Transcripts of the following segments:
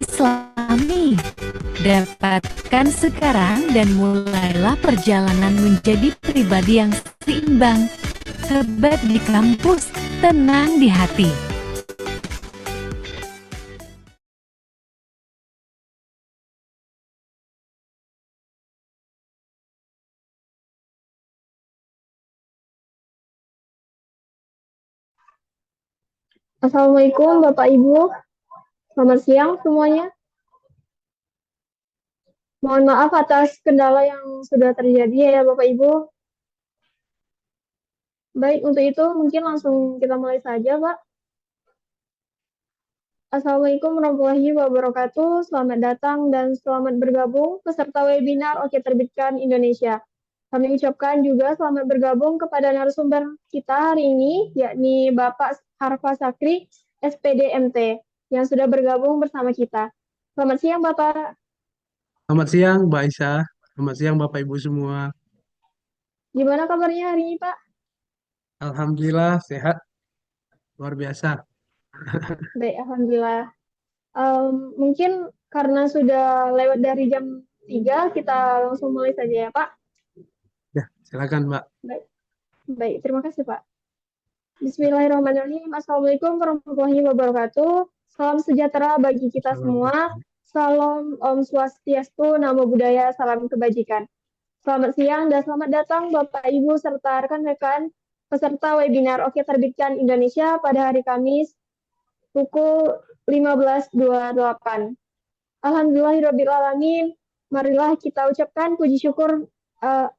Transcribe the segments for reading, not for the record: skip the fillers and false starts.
Islami. Dapatkan sekarang dan mulailah perjalanan menjadi pribadi yang seimbang, hebat di kampus, tenang di hati. Assalamualaikum Bapak Ibu, selamat siang semuanya. Mohon maaf atas kendala yang sudah terjadi ya Bapak Ibu. Baik, untuk itu mungkin langsung kita mulai saja Pak. Assalamualaikum warahmatullahi wabarakatuh, selamat datang dan selamat bergabung peserta webinar Oke Terbitkan Indonesia. Kami ucapkan juga selamat bergabung kepada narasumber kita hari ini, yakni Bapak Harfa Sakri, SPD MT, yang sudah bergabung bersama kita. Selamat siang Bapak. Selamat siang, Mbak Aisyah. Selamat siang, Bapak Ibu semua. Gimana kabarnya hari ini Pak? Alhamdulillah sehat, luar biasa. Baik, Alhamdulillah. Mungkin karena sudah lewat dari jam 3, kita langsung mulai saja ya, Pak. Ya, silakan, Mbak. Baik, baik, terima kasih, Pak. Bismillahirrahmanirrahim. Assalamualaikum warahmatullahi wabarakatuh. Salam sejahtera bagi kita semua. Salam Om Swastiastu, Namo Buddhaya, salam kebajikan. Selamat siang dan selamat datang Bapak Ibu serta rekan-rekan peserta webinar Oke Terbitkan Indonesia pada hari Kamis pukul 15.28. Alhamdulillahirrabbilalamin. Marilah kita ucapkan puji syukur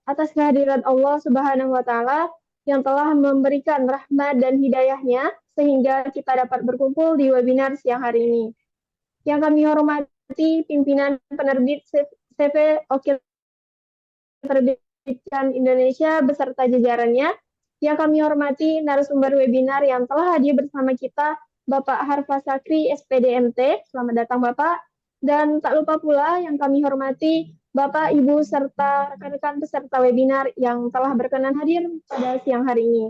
atas kehadiran Allah Subhanahu wa Ta'ala yang telah memberikan rahmat dan hidayahnya sehingga kita dapat berkumpul di webinar siang hari ini. Yang kami hormati pimpinan penerbit CV Oke Terbitkan Indonesia beserta jajarannya. Yang kami hormati narasumber webinar yang telah hadir bersama kita, Bapak Harfa Sakri, SPD MT. Selamat datang Bapak. Dan tak lupa pula yang kami hormati Bapak, Ibu, serta rekan-rekan peserta webinar yang telah berkenan hadir pada siang hari ini.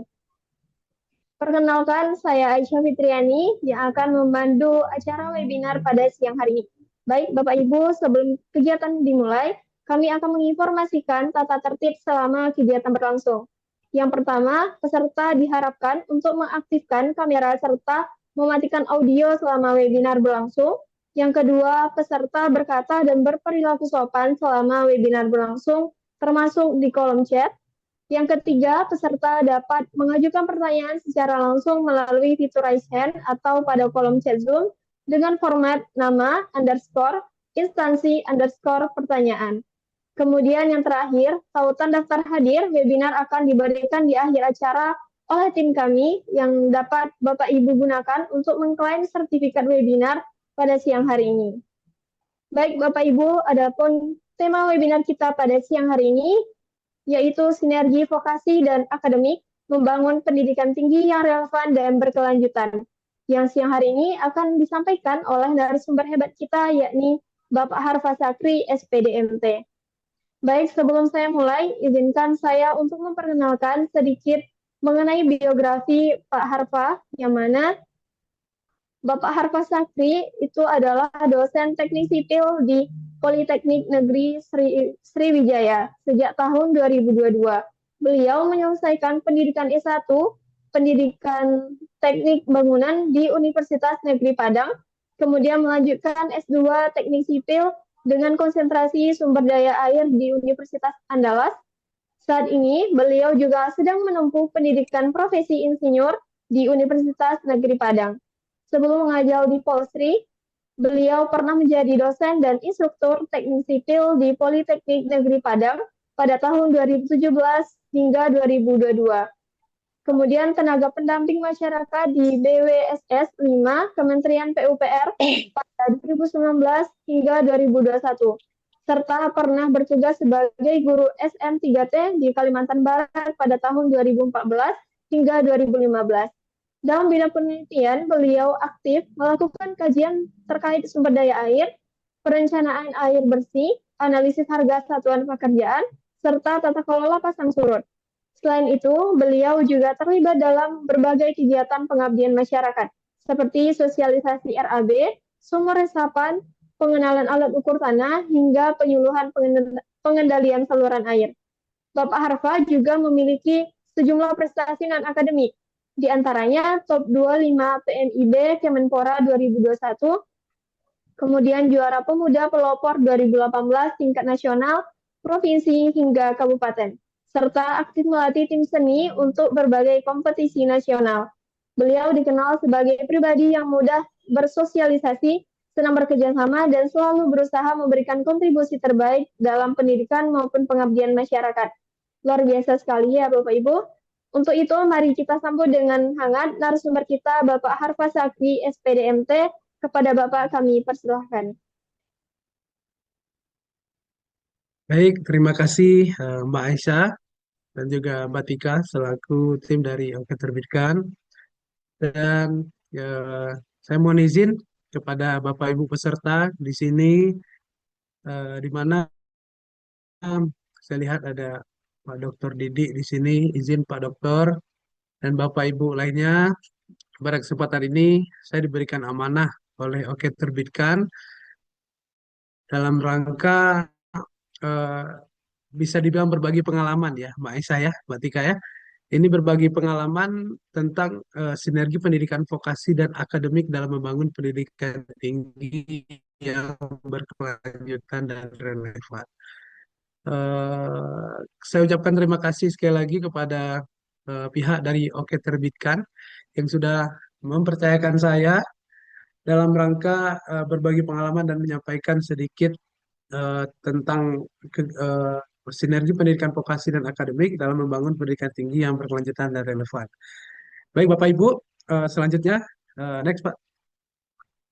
Perkenalkan, saya Aisyah Fitriani yang akan memandu acara webinar pada siang hari ini. Baik, Bapak Ibu, sebelum kegiatan dimulai, kami akan menginformasikan tata tertib selama kegiatan berlangsung. Yang pertama, peserta diharapkan untuk mengaktifkan kamera serta mematikan audio selama webinar berlangsung. Yang kedua, peserta berkata dan berperilaku sopan selama webinar berlangsung, termasuk di kolom chat. Yang ketiga, peserta dapat mengajukan pertanyaan secara langsung melalui fitur raise hand atau pada kolom chat Zoom dengan format nama, underscore, instansi, underscore, pertanyaan. Kemudian yang terakhir, tautan daftar hadir webinar akan diberikan di akhir acara oleh tim kami yang dapat Bapak Ibu gunakan untuk mengklaim sertifikat webinar pada siang hari ini. Baik Bapak Ibu, adapun tema webinar kita pada siang hari ini yaitu sinergi vokasi dan akademik membangun pendidikan tinggi yang relevan dan berkelanjutan. Yang siang hari ini akan disampaikan oleh narasumber hebat kita yakni Bapak Harfa Sakri, SPD MT. Baik, sebelum saya mulai, izinkan saya untuk memperkenalkan sedikit mengenai biografi Pak Harfa, yang mana Bapak Harfa Sakri itu adalah dosen teknik sipil di Politeknik Negeri Sriwijaya sejak tahun 2022. Beliau menyelesaikan pendidikan S1, pendidikan teknik bangunan di Universitas Negeri Padang, kemudian melanjutkan S2 teknik sipil dengan konsentrasi sumber daya air di Universitas Andalas. Saat ini, beliau juga sedang menempuh pendidikan profesi insinyur di Universitas Negeri Padang. Sebelum mengajar di Polstri, beliau pernah menjadi dosen dan instruktur teknik sipil di Politeknik Negeri Padang pada tahun 2017 hingga 2022. Kemudian tenaga pendamping masyarakat di BWSS 5 Kementerian PUPR pada 2019 hingga 2021, serta pernah bertugas sebagai guru SM3T di Kalimantan Barat pada tahun 2014 hingga 2015. Dalam bidang penelitian, beliau aktif melakukan kajian terkait sumber daya air, perencanaan air bersih, analisis harga satuan pekerjaan, serta tata kelola pasang surut. Selain itu, beliau juga terlibat dalam berbagai kegiatan pengabdian masyarakat, seperti sosialisasi RAB, sumur resapan, pengenalan alat ukur tanah, hingga penyuluhan pengendalian saluran air. Bapak Harfa juga memiliki sejumlah prestasi non-akademik, di antaranya top 25 PMIB Kemenpora 2021, kemudian juara pemuda pelopor 2018 tingkat nasional, provinsi hingga kabupaten, serta aktif melatih tim seni untuk berbagai kompetisi nasional. Beliau dikenal sebagai pribadi yang mudah bersosialisasi, senang bekerja sama, dan selalu berusaha memberikan kontribusi terbaik dalam pendidikan maupun pengabdian masyarakat. Luar biasa sekali ya Bapak Ibu. Untuk itu, mari kita sambut dengan hangat narasumber kita, Bapak Harfa Sakti, SPDMT. Kepada Bapak kami persilahkan. Baik, terima kasih Mbak Aisyah dan juga Mbak Tika selaku tim dari Oke Terbitkan. Dan saya mohon izin kepada Bapak Ibu peserta di sini, di mana saya lihat ada Pak Dokter Didi di sini, izin Pak Dokter dan Bapak Ibu lainnya. Pada kesempatan ini saya diberikan amanah oleh Oke Terbitkan dalam rangka eh, bisa dibilang berbagi pengalaman ya, Mbak Aisyah ya, Mbak Tika ya. Ini berbagi pengalaman tentang sinergi pendidikan vokasi dan akademik dalam membangun pendidikan tinggi yang berkelanjutan dan relevan. Saya ucapkan terima kasih sekali lagi kepada pihak dari Oke Terbitkan yang sudah mempercayakan saya dalam rangka berbagi pengalaman dan menyampaikan sedikit tentang sinergi pendidikan vokasi dan akademik dalam membangun pendidikan tinggi yang berkelanjutan dan relevan. Baik Bapak Ibu, selanjutnya next Pak.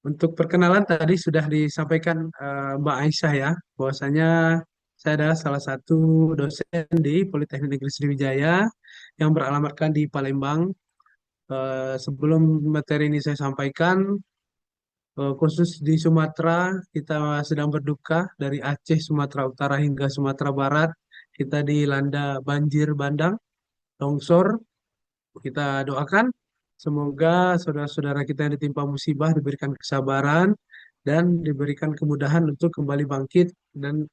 Untuk perkenalan tadi sudah disampaikan Mbak Aisyah ya, bahwasanya saya adalah salah satu dosen di Politeknik Negeri Sriwijaya yang beralamatkan di Palembang. Sebelum materi ini saya sampaikan, khusus di Sumatera, kita sedang berduka dari Aceh, Sumatera Utara hingga Sumatera Barat. Kita dilanda banjir bandang, longsor. Kita doakan semoga saudara-saudara kita yang ditimpa musibah diberikan kesabaran dan diberikan kemudahan untuk kembali bangkit dan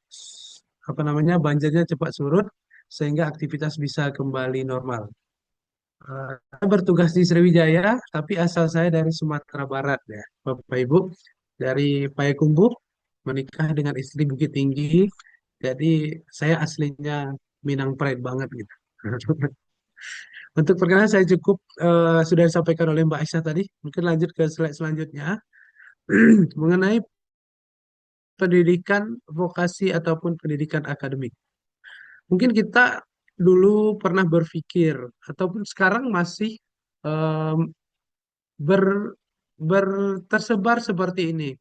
banjirnya cepat surut sehingga aktivitas bisa kembali normal. Saya bertugas di Sriwijaya, tapi asal saya dari Sumatera Barat ya, Bapak Ibu, dari Payakumbuh, menikah dengan istri Bukit Tinggi, jadi saya aslinya Minang Pride banget gitu. Untuk perkenalan saya cukup sudah disampaikan oleh Mbak Aisyah tadi. Mungkin lanjut ke slide selanjutnya mengenai pendidikan vokasi ataupun pendidikan akademik. Mungkin kita dulu pernah berpikir ataupun sekarang masih em, ber, tersebar seperti ini.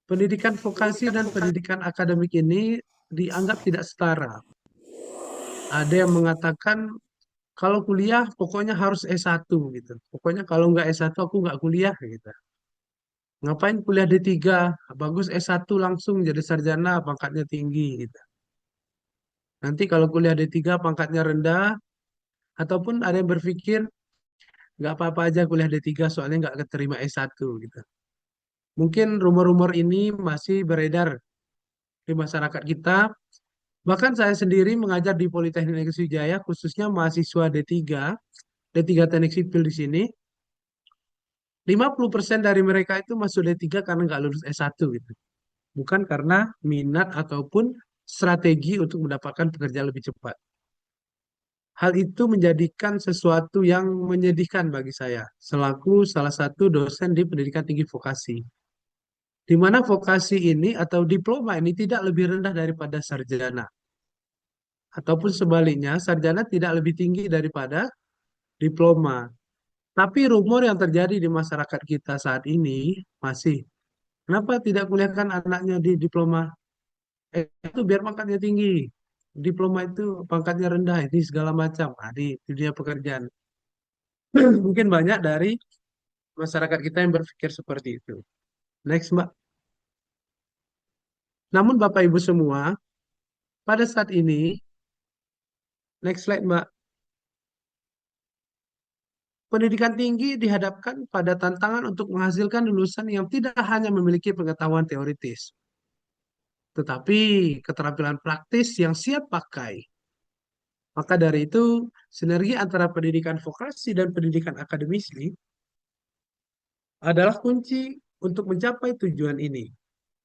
Pendidikan vokasi dan pendidikan akademik ini dianggap tidak setara. Ada yang mengatakan kalau kuliah pokoknya harus S1 gitu. Pokoknya kalau nggak S1 aku nggak kuliah gitu. Ngapain kuliah D3? Bagus S1 langsung jadi sarjana pangkatnya tinggi gitu. Nanti kalau kuliah D3 pangkatnya rendah ataupun ada yang berpikir nggak apa-apa aja kuliah D3 soalnya nggak keterima S1 gitu. Mungkin rumor-rumor ini masih beredar di masyarakat kita. Bahkan saya sendiri mengajar di Politeknik Negeri Sriwijaya, khususnya mahasiswa D3, D3 Teknik Sipil di sini. 50% dari mereka itu masuk D3 karena nggak lulus S1 gitu. Bukan karena minat ataupun strategi untuk mendapatkan pekerjaan lebih cepat. Hal itu menjadikan sesuatu yang menyedihkan bagi saya, selaku salah satu dosen di pendidikan tinggi vokasi. Di mana vokasi ini atau diploma ini tidak lebih rendah daripada sarjana. Ataupun sebaliknya, sarjana tidak lebih tinggi daripada diploma. Tapi rumor yang terjadi di masyarakat kita saat ini masih, kenapa tidak kuliahkan anaknya di diploma? Itu biar pangkatnya tinggi. Diploma itu pangkatnya rendah, ini segala macam. Nah, di dunia pekerjaan. Mungkin banyak dari masyarakat kita yang berpikir seperti itu. Next, Mbak. Namun Bapak Ibu semua, pada saat ini, next slide, Mbak. pendidikan tinggi dihadapkan pada tantangan untuk menghasilkan lulusan yang tidak hanya memiliki pengetahuan teoritis, tetapi keterampilan praktis yang siap pakai. Maka dari itu, sinergi antara pendidikan vokasi dan pendidikan akademisi adalah kunci untuk mencapai tujuan ini,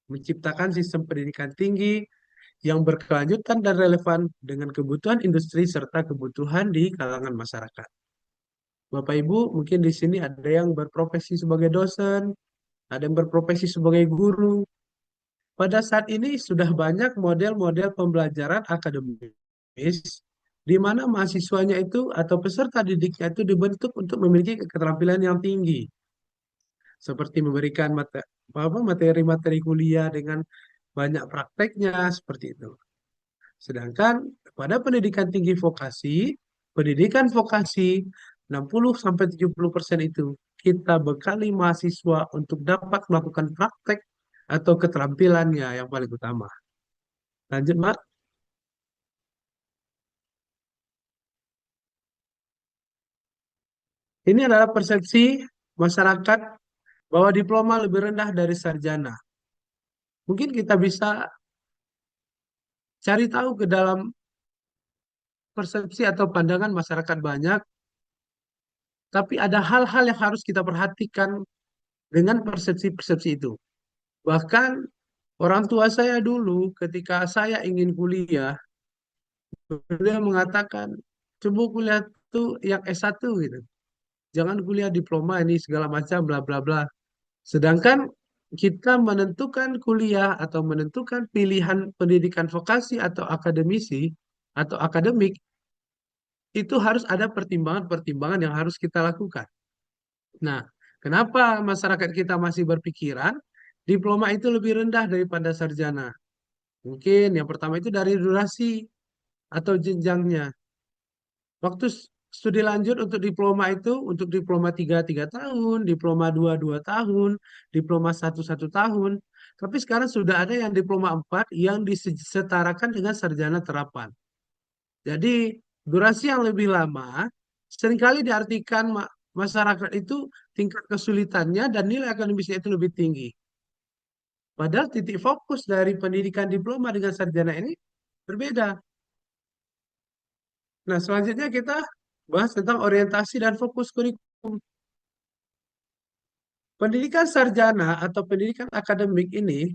menciptakan sistem pendidikan tinggi yang berkelanjutan dan relevan dengan kebutuhan industri serta kebutuhan di kalangan masyarakat. Bapak Ibu, mungkin di sini ada yang berprofesi sebagai dosen, ada yang berprofesi sebagai guru. Pada saat ini sudah banyak model-model pembelajaran akademis di mana mahasiswanya itu atau peserta didiknya itu dibentuk untuk memiliki keterampilan yang tinggi, seperti memberikan materi-materi kuliah dengan banyak prakteknya seperti itu. Sedangkan pada pendidikan vokasi 60-70% itu kita bekali mahasiswa untuk dapat melakukan praktek atau keterampilannya yang paling utama. Lanjut, Mak. Ini adalah persepsi masyarakat bahwa diploma lebih rendah dari sarjana. Mungkin kita bisa cari tahu ke dalam persepsi atau pandangan masyarakat banyak, tapi ada hal-hal yang harus kita perhatikan dengan persepsi-persepsi itu. Bahkan orang tua saya dulu ketika saya ingin kuliah, beliau mengatakan, coba kuliah tuh yang S1 gitu. Jangan kuliah diploma ini segala macam bla bla bla. Sedangkan kita menentukan kuliah atau menentukan pilihan pendidikan vokasi atau akademisi atau akademik itu harus ada pertimbangan-pertimbangan yang harus kita lakukan. Nah, kenapa masyarakat kita masih berpikiran diploma itu lebih rendah daripada sarjana? Mungkin yang pertama itu dari durasi atau jenjangnya. Waktu studi lanjut untuk diploma itu, untuk diploma 3 tahun, diploma 2 tahun, diploma 1 tahun. Tapi sekarang sudah ada yang diploma 4 yang disetarakan dengan sarjana terapan. Jadi durasi yang lebih lama seringkali diartikan masyarakat itu tingkat kesulitannya dan nilai akademisnya itu lebih tinggi. Padahal titik fokus dari pendidikan diploma dengan sarjana ini berbeda. Nah, selanjutnya kita bahas tentang orientasi dan fokus kurikulum. Pendidikan sarjana atau pendidikan akademik ini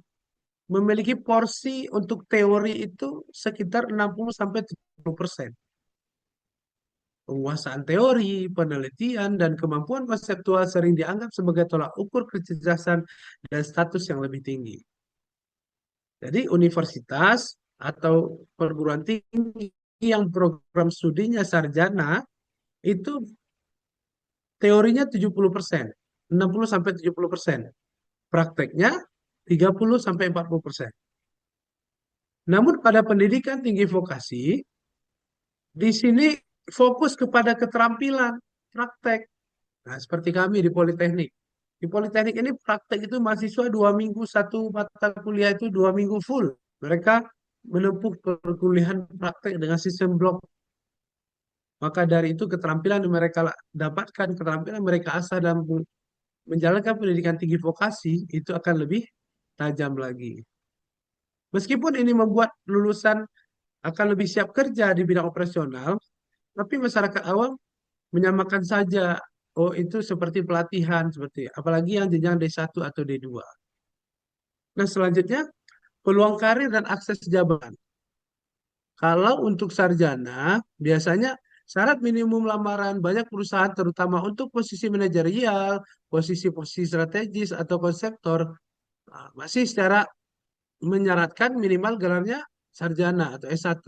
memiliki porsi untuk teori itu sekitar 60-70%. Penguasaan teori, penelitian, dan kemampuan konseptual sering dianggap sebagai tolak ukur kecerdasan dan status yang lebih tinggi. Jadi universitas atau perguruan tinggi yang program studinya sarjana itu teorinya 70%, 60-70%. Prakteknya 30-40%. Namun pada pendidikan tinggi vokasi, di sini fokus kepada keterampilan praktek. Nah, seperti kami di Politeknik. Di Politeknik ini praktek itu mahasiswa 2 minggu, satu mata kuliah itu 2 minggu full. Mereka menempuh perkuliahan praktek dengan sistem blok. Maka dari itu keterampilan yang mereka dapatkan, keterampilan mereka asah dalam menjalankan pendidikan tinggi vokasi itu akan lebih tajam lagi. Meskipun ini membuat lulusan akan lebih siap kerja di bidang operasional, tapi masyarakat awam menyamakan saja, oh itu seperti pelatihan, seperti apalagi yang jenjang D1 atau D2. Nah, selanjutnya peluang karir dan akses jabatan. Kalau untuk sarjana, biasanya syarat minimum lamaran banyak perusahaan terutama untuk posisi manajerial, posisi-posisi strategis atau konseptor masih secara menyaratkan minimal gelarnya sarjana atau S1.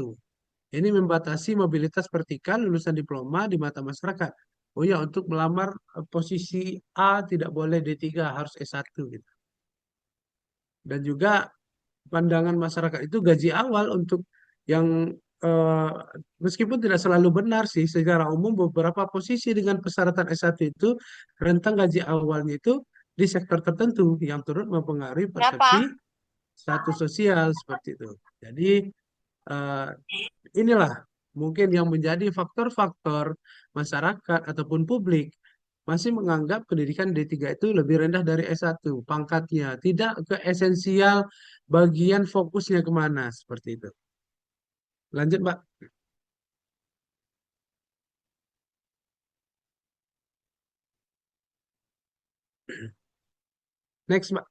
Ini membatasi mobilitas vertikal lulusan diploma di mata masyarakat. Oh ya, untuk melamar posisi A tidak boleh D3, harus S1 gitu. Dan juga pandangan masyarakat itu gaji awal untuk yang eh, meskipun tidak selalu benar sih, secara umum beberapa posisi dengan persyaratan S1 itu rentang gaji awalnya itu di sektor tertentu yang turut mempengaruhi persepsi Berapa? status sosial seperti itu. Jadi eh, inilah mungkin yang menjadi faktor-faktor masyarakat ataupun publik masih menganggap pendidikan D3 itu lebih rendah dari S1 pangkatnya, tidak ke esensial bagian fokusnya kemana, seperti itu. Lanjut, Mbak. Next, Mbak.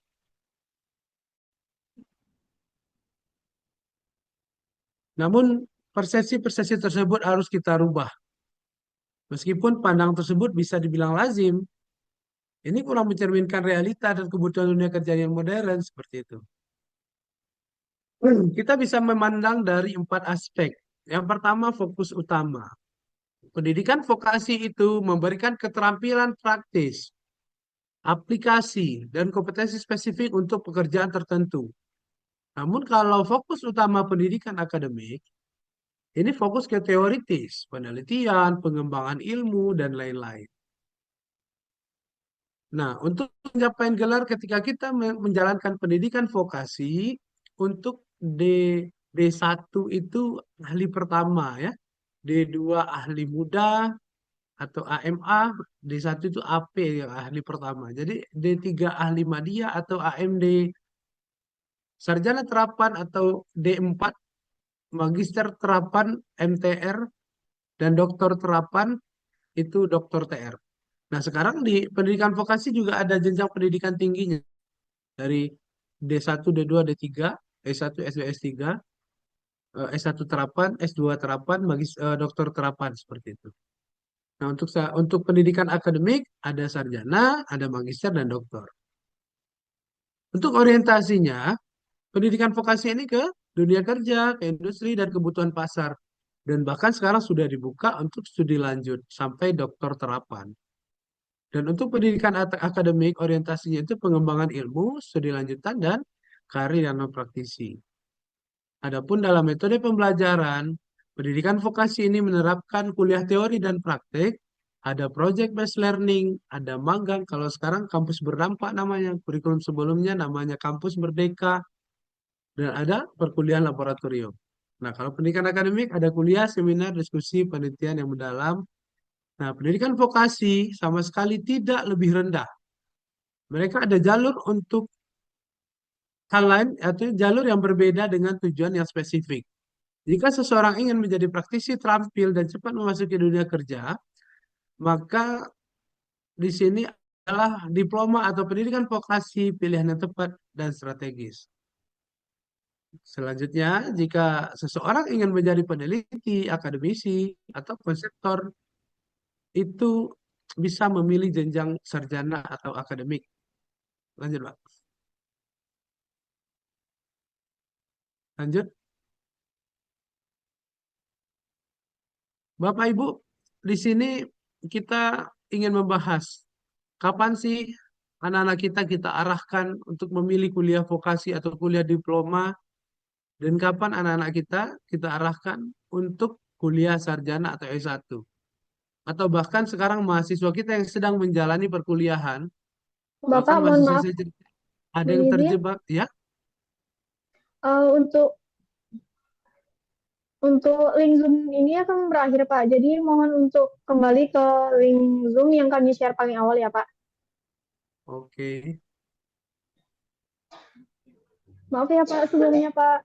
Namun, persepsi-persepsi tersebut harus kita rubah. Meskipun pandang tersebut bisa dibilang lazim, ini kurang mencerminkan realita dan kebutuhan dunia kerja yang modern, seperti itu. Kita bisa memandang dari 4 aspek. Yang pertama, fokus utama. Pendidikan vokasi itu memberikan keterampilan praktis, aplikasi, dan kompetensi spesifik untuk pekerjaan tertentu. Namun kalau fokus utama pendidikan akademik, ini fokus ke teoritis, penelitian, pengembangan ilmu, dan lain-lain. Nah, untuk pencapaian gelar ketika kita menjalankan pendidikan vokasi, untuk D, D1 itu ahli pertama ya, D2 ahli muda atau AMA, D1 itu AP yang ahli pertama. Jadi D3 ahli madya atau AMD, sarjana terapan atau D4, magister terapan MTR, dan doktor terapan itu doktor TR. Nah, sekarang di pendidikan vokasi juga ada jenjang pendidikan tingginya dari D1, D2, D3, S1, S2, S3, S1 terapan, S2 terapan, doktor terapan seperti itu. Nah, untuk pendidikan akademik ada sarjana, ada magister dan doktor. Untuk orientasinya, pendidikan vokasi ini ke dunia kerja, ke industri dan kebutuhan pasar. Dan bahkan sekarang sudah dibuka untuk studi lanjut sampai doktor terapan. Dan untuk pendidikan akademik, orientasinya itu pengembangan ilmu, studi lanjutan, dan karir yang non-praktisi. Adapun dalam metode pembelajaran, pendidikan vokasi ini menerapkan kuliah teori dan praktek, ada project based learning, ada magang, kalau sekarang kampus berdampak namanya, kurikulum sebelumnya namanya kampus merdeka, dan ada perkuliahan laboratorium. Nah, kalau pendidikan akademik ada kuliah, seminar, diskusi, penelitian yang mendalam. Nah, pendidikan vokasi sama sekali tidak lebih rendah. Mereka ada jalur untuk hal lain atau jalur yang berbeda dengan tujuan yang spesifik. Jika seseorang ingin menjadi praktisi terampil dan cepat memasuki dunia kerja, maka di sini adalah diploma atau pendidikan vokasi pilihan yang tepat dan strategis. Selanjutnya, jika seseorang ingin menjadi peneliti, akademisi, atau konseptor, itu bisa memilih jenjang sarjana atau akademik. Lanjut, Pak. Lanjut. Bapak Ibu, di sini kita ingin membahas kapan sih anak-anak kita arahkan untuk memilih kuliah vokasi atau kuliah diploma, dan kapan anak-anak kita arahkan untuk kuliah sarjana atau S1. Atau bahkan sekarang mahasiswa kita yang sedang menjalani perkuliahan, bahkan Bapak, mohon mahasiswa maaf saya ada yang mengizin, terjebak ya. untuk link Zoom ini akan berakhir, Pak. Jadi mohon untuk kembali ke link Zoom yang kami share paling awal ya, Pak. Oke. Maaf ya, Pak, sebelumnya, Pak.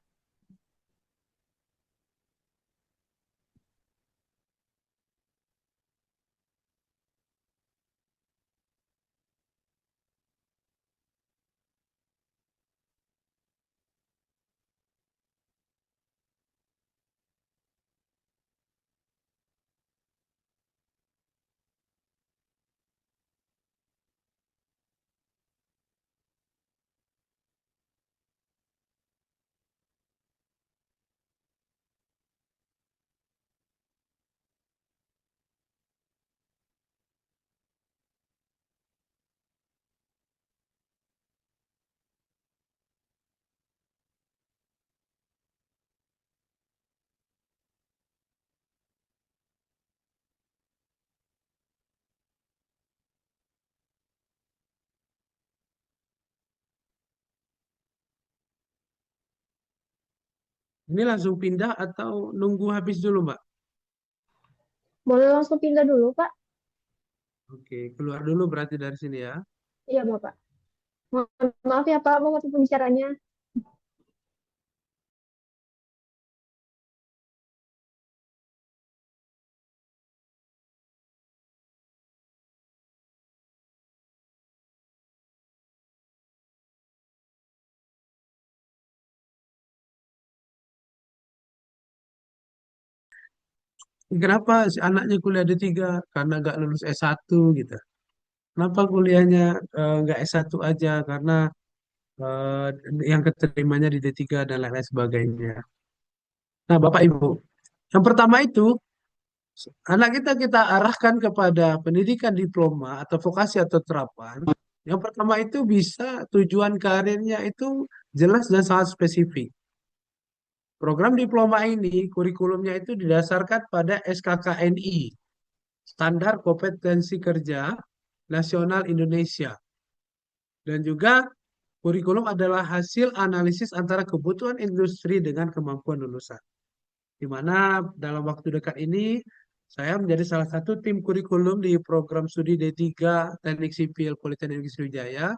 Ini langsung pindah atau nunggu habis dulu, Mbak? Boleh langsung pindah dulu, Pak. Oke, keluar dulu berarti dari sini ya. Iya, Bapak. Mohon maaf ya, Pak, mau pembicaranya. Kenapa si anaknya kuliah D3? Karena nggak lulus S1 gitu. Kenapa kuliahnya nggak S1 aja? Karena eh, yang keterimanya di D3 dan lain-lain sebagainya. Nah, Bapak Ibu, yang pertama itu anak kita arahkan kepada pendidikan diploma atau vokasi atau terapan. Yang pertama itu bisa tujuan karirnya itu jelas dan sangat spesifik. Program diploma ini kurikulumnya itu didasarkan pada SKKNI, Standar Kompetensi Kerja Nasional Indonesia. Dan juga kurikulum adalah hasil analisis antara kebutuhan industri dengan kemampuan lulusan. Di mana dalam waktu dekat ini saya menjadi salah satu tim kurikulum di program studi D3 Teknik Sipil Politeknik Sriwijaya.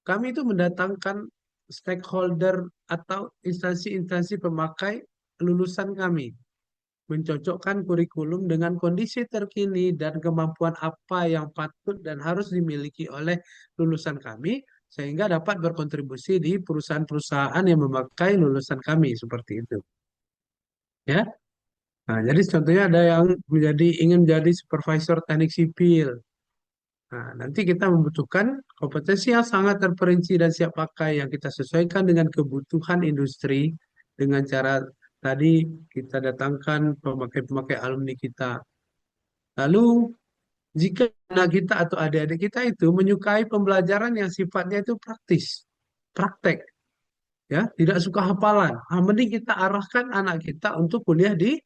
Kami itu mendatangkan stakeholder atau instansi-instansi pemakai lulusan kami, mencocokkan kurikulum dengan kondisi terkini dan kemampuan apa yang patut dan harus dimiliki oleh lulusan kami, sehingga dapat berkontribusi di perusahaan-perusahaan yang memakai lulusan kami seperti itu. Ya, nah, jadi contohnya ada yang ingin menjadi supervisor teknik sipil. Nah, nanti kita membutuhkan kompetensi yang sangat terperinci dan siap pakai yang kita sesuaikan dengan kebutuhan industri dengan cara tadi kita datangkan pemakai-pemakai alumni kita. Lalu jika anak kita atau adik-adik kita itu menyukai pembelajaran yang sifatnya itu praktis, praktek, ya, tidak suka hafalan, mending kita arahkan anak kita untuk kuliah di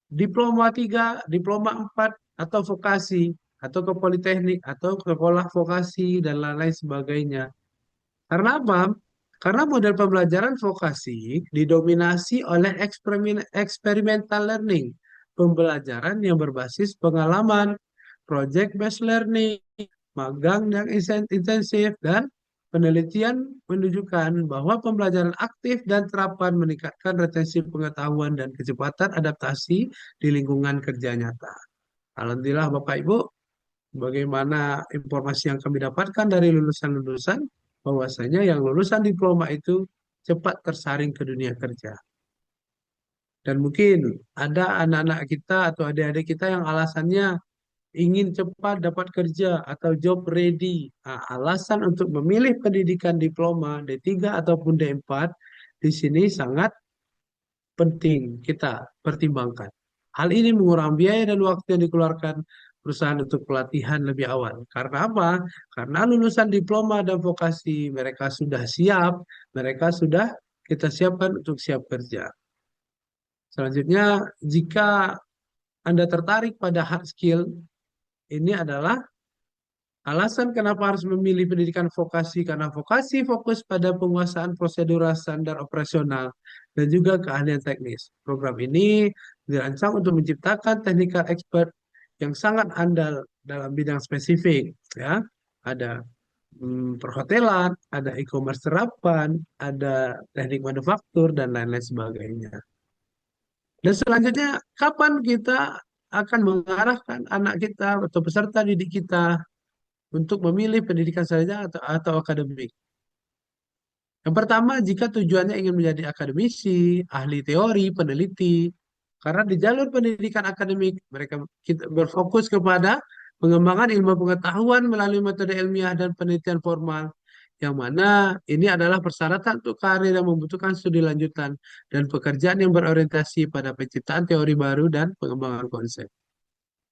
diploma 3, diploma 4, atau vokasi, atau ke politeknik, atau ke sekolah vokasi, dan lain-lain sebagainya. Karena apa? Karena model pembelajaran vokasi didominasi oleh experimental learning, pembelajaran yang berbasis pengalaman, project based learning, magang yang intensif, dan penelitian menunjukkan bahwa pembelajaran aktif dan terapan meningkatkan retensi pengetahuan dan kecepatan adaptasi di lingkungan kerja nyata. Alhamdulillah Bapak Ibu, bagaimana informasi yang kami dapatkan dari lulusan-lulusan, bahwasanya yang lulusan diploma itu cepat tersaring ke dunia kerja. Dan mungkin ada anak-anak kita atau adik-adik kita yang alasannya ingin cepat dapat kerja atau job ready. Nah, alasan untuk memilih pendidikan diploma D3 ataupun D4 di sini sangat penting kita pertimbangkan. Hal ini mengurangi biaya dan waktu yang dikeluarkan perusahaan untuk pelatihan lebih awal. Karena apa? Karena lulusan diploma dan vokasi mereka sudah siap, mereka sudah kita siapkan untuk siap kerja. Selanjutnya, jika Anda tertarik pada hard skill, ini adalah alasan kenapa harus memilih pendidikan vokasi, karena vokasi fokus pada penguasaan prosedural standar operasional dan juga keahlian teknis. Program ini dirancang untuk menciptakan technical expert yang sangat andal dalam bidang spesifik. Ya, ada perhotelan, ada e-commerce terapan, ada teknik manufaktur dan lain-lain sebagainya. Dan selanjutnya, kapan kita akan mengarahkan anak kita atau peserta didik kita untuk memilih pendidikan sarjana atau akademik. Yang pertama, jika tujuannya ingin menjadi akademisi, ahli teori, peneliti, karena di jalur pendidikan akademik mereka kita berfokus kepada pengembangan ilmu pengetahuan melalui metode ilmiah dan penelitian formal, yang mana ini adalah persyaratan untuk karir yang membutuhkan studi lanjutan dan pekerjaan yang berorientasi pada penciptaan teori baru dan pengembangan konsep.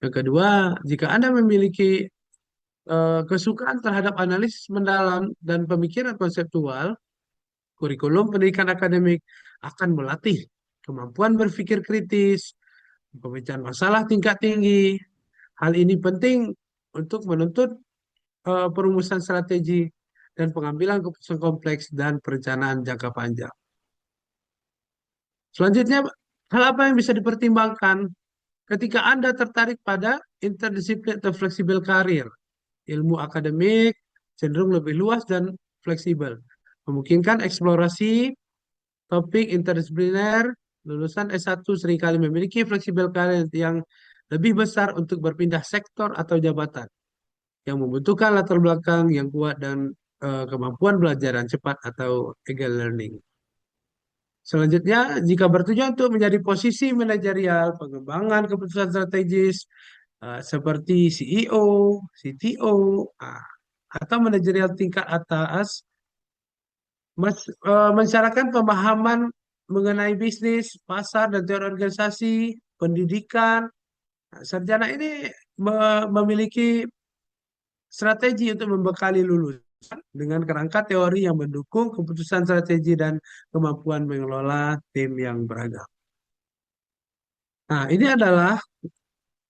Yang kedua, jika Anda memiliki kesukaan terhadap analisis mendalam dan pemikiran konseptual, kurikulum pendidikan akademik akan melatih kemampuan berpikir kritis, pemecahan masalah tingkat tinggi. Hal ini penting untuk menuntut perumusan strategi dan pengambilan keputusan kompleks dan perencanaan jangka panjang. Selanjutnya, hal apa yang bisa dipertimbangkan ketika Anda tertarik pada interdisiplin atau fleksibel karir. Ilmu akademik cenderung lebih luas dan fleksibel, memungkinkan eksplorasi topik interdisipliner. Lulusan S1 seringkali memiliki fleksibel karir yang lebih besar untuk berpindah sektor atau jabatan yang membutuhkan latar belakang yang kuat dan kemampuan belajar yang cepat atau eager learning. Selanjutnya, jika bertujuan untuk menjadi posisi manajerial, pengembangan keputusan strategis seperti CEO, CTO, atau manajerial tingkat atas, mensyaratkan pemahaman mengenai bisnis, pasar, dan teori organisasi, pendidikan. Nah, sarjana ini memiliki strategi untuk membekali lulusan dengan kerangka teori yang mendukung keputusan strategi dan kemampuan mengelola tim yang beragam. Nah, ini adalah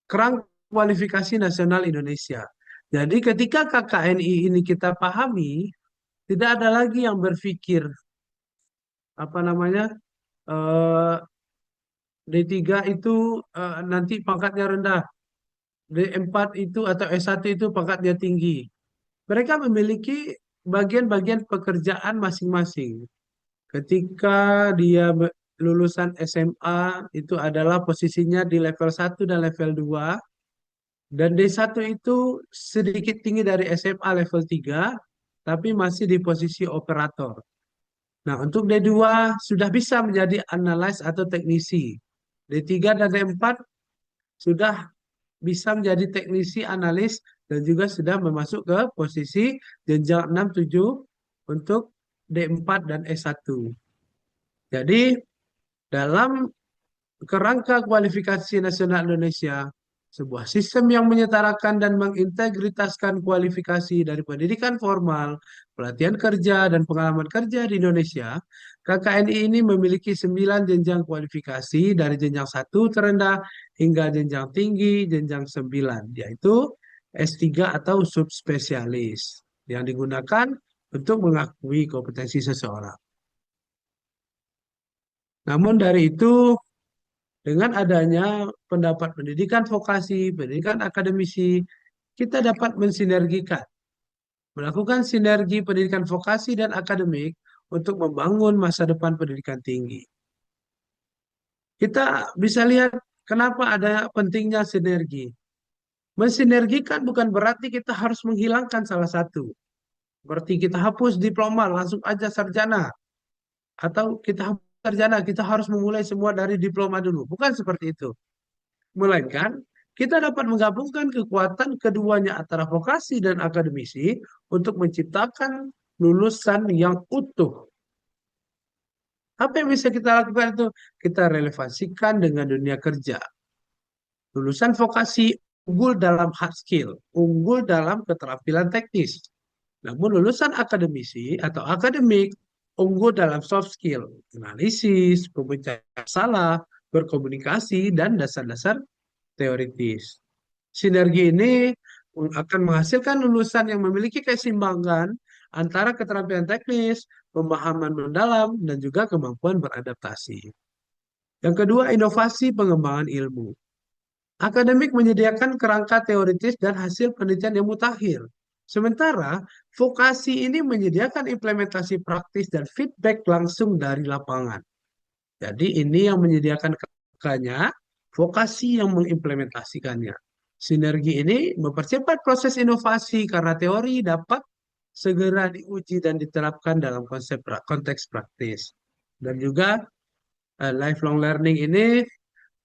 kerangka kualifikasi nasional Indonesia. Jadi ketika KKNI ini kita pahami, tidak ada lagi yang berpikir apa namanya eh, D3 itu nanti pangkatnya rendah, D4 itu atau S1 itu pangkatnya tinggi. Mereka memiliki bagian-bagian pekerjaan masing-masing. Ketika dia lulusan SMA itu adalah posisinya di level 1 dan level 2, dan D1 itu sedikit tinggi dari SMA level 3 tapi masih di posisi operator. Nah, untuk D2 sudah bisa menjadi analis atau teknisi. D3 dan D4 sudah bisa menjadi teknisi analis dan juga sudah memasuk ke posisi jenjang 6, 7 untuk D4 dan S1. Jadi, dalam kerangka kualifikasi nasional Indonesia, sebuah sistem yang menyetarakan dan mengintegritaskan kualifikasi dari pendidikan formal, pelatihan kerja, dan pengalaman kerja di Indonesia, KKNI ini memiliki 9 jenjang kualifikasi dari jenjang 1 terendah hingga jenjang tinggi, jenjang 9, yaitu S3 atau subspesialis, yang digunakan untuk mengakui kompetensi seseorang. Namun dari itu, dengan adanya pendapat pendidikan vokasi, pendidikan akademisi, kita dapat mensinergikan, melakukan sinergi pendidikan vokasi dan akademik untuk membangun masa depan pendidikan tinggi. Kita bisa lihat kenapa ada pentingnya sinergi. Mensinergikan bukan berarti kita harus menghilangkan salah satu. Berarti kita hapus diploma, langsung aja sarjana. Atau kita hapus sarjana, kita harus memulai semua dari diploma dulu. Bukan seperti itu. Melainkan kita dapat menggabungkan kekuatan keduanya antara vokasi dan akademisi untuk menciptakan lulusan yang utuh. Apa yang bisa kita lakukan itu? Kita relevansikan dengan dunia kerja. Lulusan vokasi unggul dalam hard skill, unggul dalam keterampilan teknis. Namun lulusan akademisi atau akademik unggul dalam soft skill, analisis, pemecahan masalah, berkomunikasi, dan dasar-dasar teoritis. Sinergi ini akan menghasilkan lulusan yang memiliki keseimbangan antara keterampilan teknis, pemahaman mendalam, dan juga kemampuan beradaptasi. Yang kedua, inovasi pengembangan ilmu. Akademik menyediakan kerangka teoritis dan hasil penelitian yang mutakhir. Sementara, vokasi ini menyediakan implementasi praktis dan feedback langsung dari lapangan. Jadi ini yang menyediakan kerangkanya, vokasi yang mengimplementasikannya. Sinergi ini mempercepat proses inovasi karena teori dapat segera diuji dan diterapkan dalam konteks praktis. Dan juga lifelong learning ini,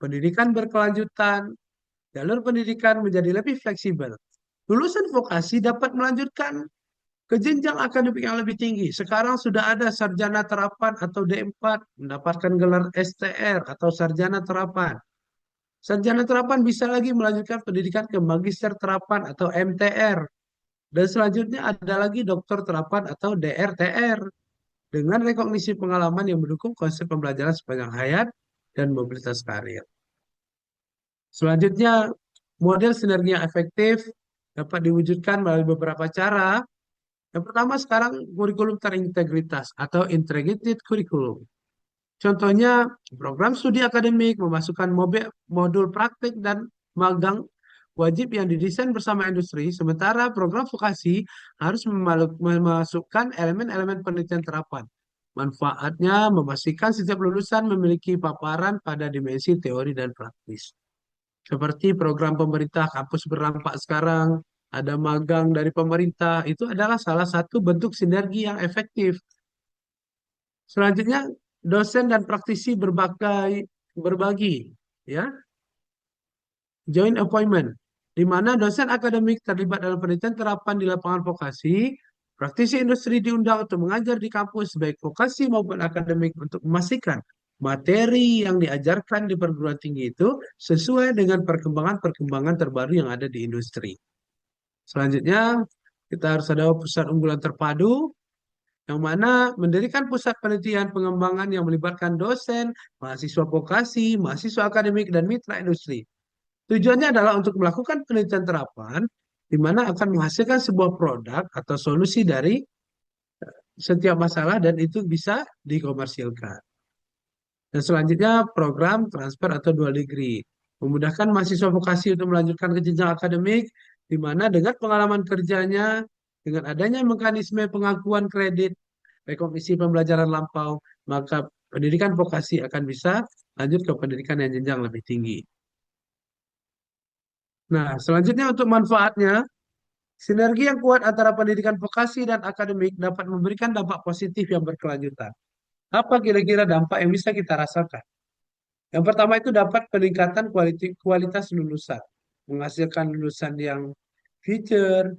pendidikan berkelanjutan, jalur pendidikan menjadi lebih fleksibel. Lulusan vokasi dapat melanjutkan ke jenjang akademik yang lebih tinggi. Sekarang sudah ada sarjana terapan atau D4 mendapatkan gelar STR atau sarjana terapan. Sarjana terapan bisa lagi melanjutkan pendidikan ke magister terapan atau MTR. Dan selanjutnya ada lagi dokter terapan atau DRTR dengan rekognisi pengalaman yang mendukung konsep pembelajaran sepanjang hayat dan mobilitas karir. Selanjutnya, model sinergi yang efektif dapat diwujudkan melalui beberapa cara. Yang pertama sekarang kurikulum terintegritas atau integrated curriculum. Contohnya program studi akademik memasukkan modul praktik dan magang wajib yang didesain bersama industri, sementara program vokasi harus memasukkan elemen-elemen penelitian terapan. Manfaatnya memastikan setiap lulusan memiliki paparan pada dimensi teori dan praktis. Seperti program pemerintah kampus berdampak sekarang, ada magang dari pemerintah, itu adalah salah satu bentuk sinergi yang efektif. Selanjutnya, dosen dan praktisi berbagi, ya, joint appointment, di mana dosen akademik terlibat dalam penelitian terapan di lapangan vokasi, praktisi industri diundang untuk mengajar di kampus baik vokasi maupun akademik untuk memastikan materi yang diajarkan di perguruan tinggi itu sesuai dengan perkembangan-perkembangan terbaru yang ada di industri. Selanjutnya, kita harus ada pusat unggulan terpadu, yang mana mendirikan pusat penelitian pengembangan yang melibatkan dosen, mahasiswa vokasi, mahasiswa akademik, dan mitra industri. Tujuannya adalah untuk melakukan penelitian terapan, di mana akan menghasilkan sebuah produk atau solusi dari setiap masalah dan itu bisa dikomersilkan. Dan selanjutnya program transfer atau dual degree, memudahkan mahasiswa vokasi untuk melanjutkan ke jenjang akademik, di mana dengan pengalaman kerjanya, dengan adanya mekanisme pengakuan kredit, rekomendasi pembelajaran lampau, maka pendidikan vokasi akan bisa lanjut ke pendidikan yang jenjang lebih tinggi. Nah, selanjutnya untuk manfaatnya, sinergi yang kuat antara pendidikan vokasi dan akademik dapat memberikan dampak positif yang berkelanjutan. Apa kira-kira dampak yang bisa kita rasakan? Yang pertama itu dapat peningkatan kualitas lulusan, menghasilkan lulusan yang future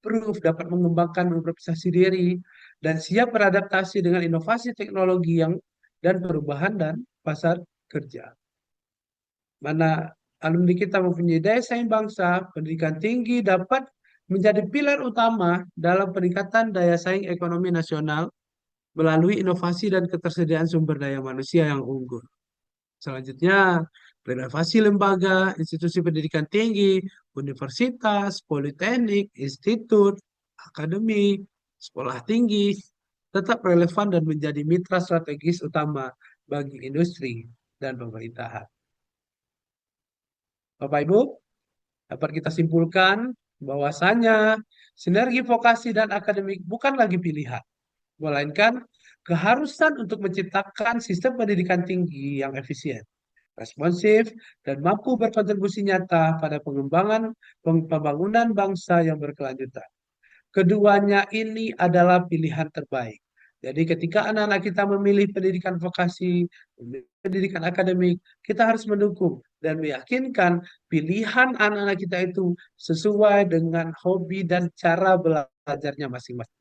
proof, dapat mengembangkan memperbaiki diri, dan siap beradaptasi dengan inovasi teknologi dan perubahan dan pasar kerja. Mana alumni kita mempunyai daya saing bangsa, pendidikan tinggi dapat menjadi pilar utama dalam peningkatan daya saing ekonomi nasional melalui inovasi dan ketersediaan sumber daya manusia yang unggul. Selanjutnya, renovasi lembaga, institusi pendidikan tinggi, universitas, politeknik, institut, akademi, sekolah tinggi, tetap relevan dan menjadi mitra strategis utama bagi industri dan pemerintahan. Bapak Ibu, dapat kita simpulkan bahwasanya sinergi vokasi dan akademik bukan lagi pilihan, melainkan keharusan untuk menciptakan sistem pendidikan tinggi yang efisien, responsif, dan mampu berkontribusi nyata pada pengembangan pembangunan bangsa yang berkelanjutan. Keduanya ini adalah pilihan terbaik. Jadi ketika anak-anak kita memilih pendidikan vokasi, memilih pendidikan akademik, kita harus mendukung dan meyakinkan pilihan anak-anak kita itu sesuai dengan hobi dan cara belajarnya masing-masing.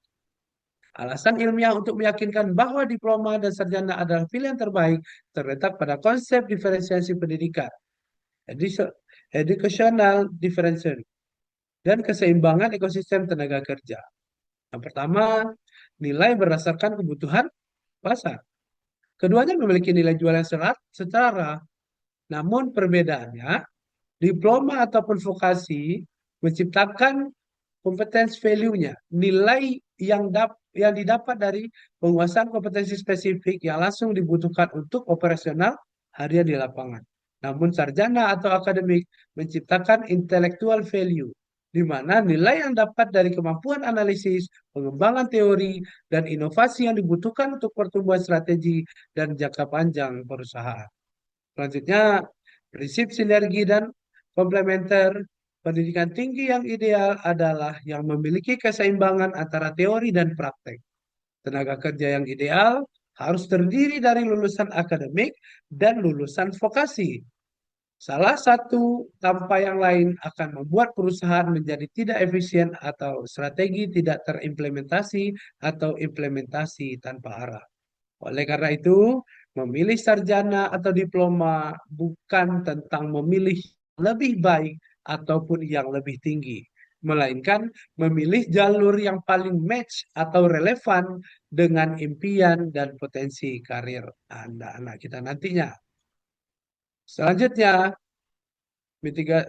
Alasan ilmiah untuk meyakinkan bahwa diploma dan sarjana adalah pilihan terbaik terletak pada konsep diferensiasi pendidikan, educational differentiation, dan keseimbangan ekosistem tenaga kerja. Yang pertama, nilai berdasarkan kebutuhan pasar. Keduanya memiliki nilai jual yang setara, namun perbedaannya, diploma ataupun vokasi menciptakan kompetensi value-nya, nilai yang didapat dari penguasaan kompetensi spesifik yang langsung dibutuhkan untuk operasional harian di lapangan. Namun sarjana atau akademik menciptakan intellectual value, di mana nilai yang dapat dari kemampuan analisis, pengembangan teori, dan inovasi yang dibutuhkan untuk pertumbuhan strategi dan jangka panjang perusahaan. Selanjutnya, prinsip sinergi dan komplementer. Pendidikan tinggi yang ideal adalah yang memiliki keseimbangan antara teori dan praktek. Tenaga kerja yang ideal harus terdiri dari lulusan akademik dan lulusan vokasi. Salah satu tanpa yang lain akan membuat perusahaan menjadi tidak efisien atau strategi tidak terimplementasi atau implementasi tanpa arah. Oleh karena itu, memilih sarjana atau diploma bukan tentang memilih lebih baik ataupun yang lebih tinggi, melainkan memilih jalur yang paling match atau relevan dengan impian dan potensi karir anak-anak kita nantinya. Selanjutnya,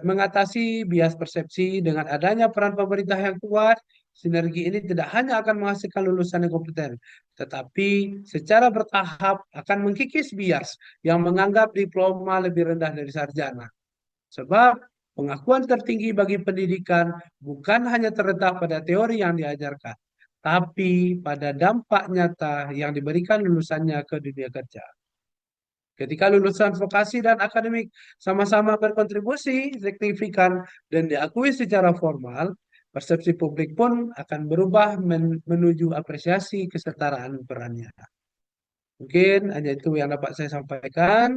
mengatasi bias persepsi dengan adanya peran pemerintah yang kuat, sinergi ini tidak hanya akan menghasilkan lulusan yang kompeten, tetapi secara bertahap akan mengkikis bias yang menganggap diploma lebih rendah dari sarjana. Sebab Pengakuan tertinggi bagi pendidikan bukan hanya terletak pada teori yang diajarkan, tapi pada dampak nyata yang diberikan lulusannya ke dunia kerja. Ketika lulusan vokasi dan akademik sama-sama berkontribusi signifikan dan diakui secara formal, persepsi publik pun akan berubah menuju apresiasi kesetaraan perannya. Mungkin hanya itu yang dapat saya sampaikan.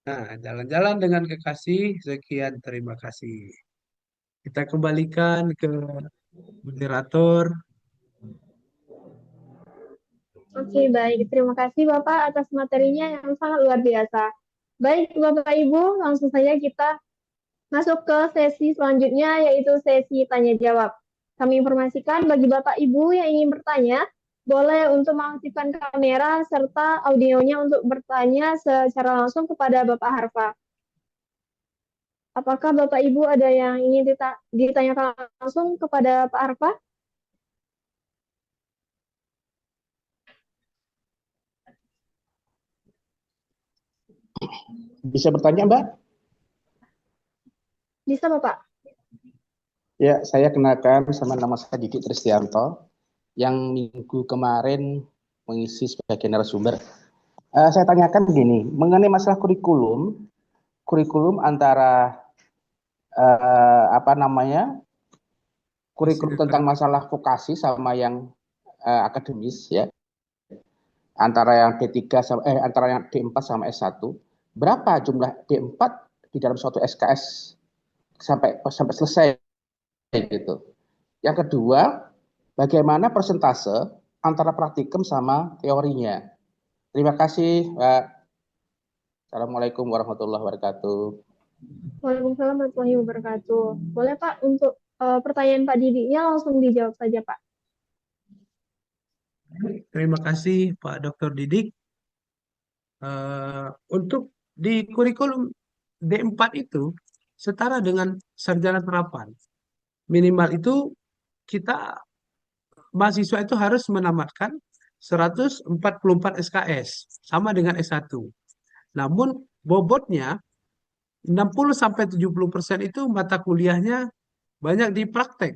Nah, jalan-jalan dengan kekasih. Sekian, terima kasih. Kita kembalikan ke moderator. Oke, baik. Terima kasih Bapak atas materinya yang sangat luar biasa. Baik, Bapak Ibu, langsung saja kita masuk ke sesi selanjutnya, yaitu sesi tanya jawab. Kami informasikan bagi Bapak Ibu yang ingin bertanya, boleh untuk mengaktifkan kamera serta audionya untuk bertanya secara langsung kepada Bapak Harfa. Apakah Bapak Ibu ada yang ingin ditanyakan langsung kepada Pak Harfa? Bisa bertanya, Mbak? Bisa, Bapak. Ya, saya kenalkan sama nama saya Didi Tristianto yang minggu kemarin mengisi sebagai narasumber. Saya tanyakan begini, mengenai masalah kurikulum antara kurikulum tentang masalah vokasi sama yang akademis ya, antara yang antara yang D4 sama S1, berapa jumlah D4 di dalam suatu SKS sampai selesai gitu. Yang kedua, bagaimana persentase antara praktikum sama teorinya? Terima kasih, Pak. Assalamualaikum warahmatullahi wabarakatuh. Waalaikumsalam warahmatullahi wabarakatuh. Boleh Pak untuk pertanyaan Pak Didinya langsung dijawab saja Pak. Terima kasih Pak Dr. Didik. Untuk di kurikulum D4 itu setara dengan sarjana terapan. Minimal itu kita mahasiswa itu harus menamatkan 144 SKS sama dengan S1. Namun bobotnya 60-70% itu mata kuliahnya banyak di praktek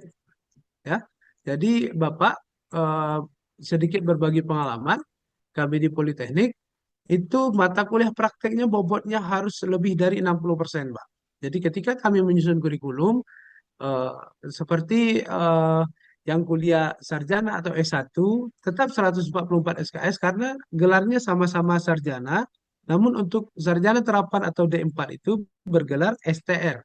ya. Jadi Bapak sedikit berbagi pengalaman, kami di Politeknik itu mata kuliah prakteknya bobotnya harus lebih dari 60%, Pak. Jadi ketika kami menyusun kurikulum eh, seperti yang kuliah sarjana atau S1 tetap 144 SKS karena gelarnya sama-sama sarjana, namun untuk sarjana terapan atau D4 itu bergelar STR,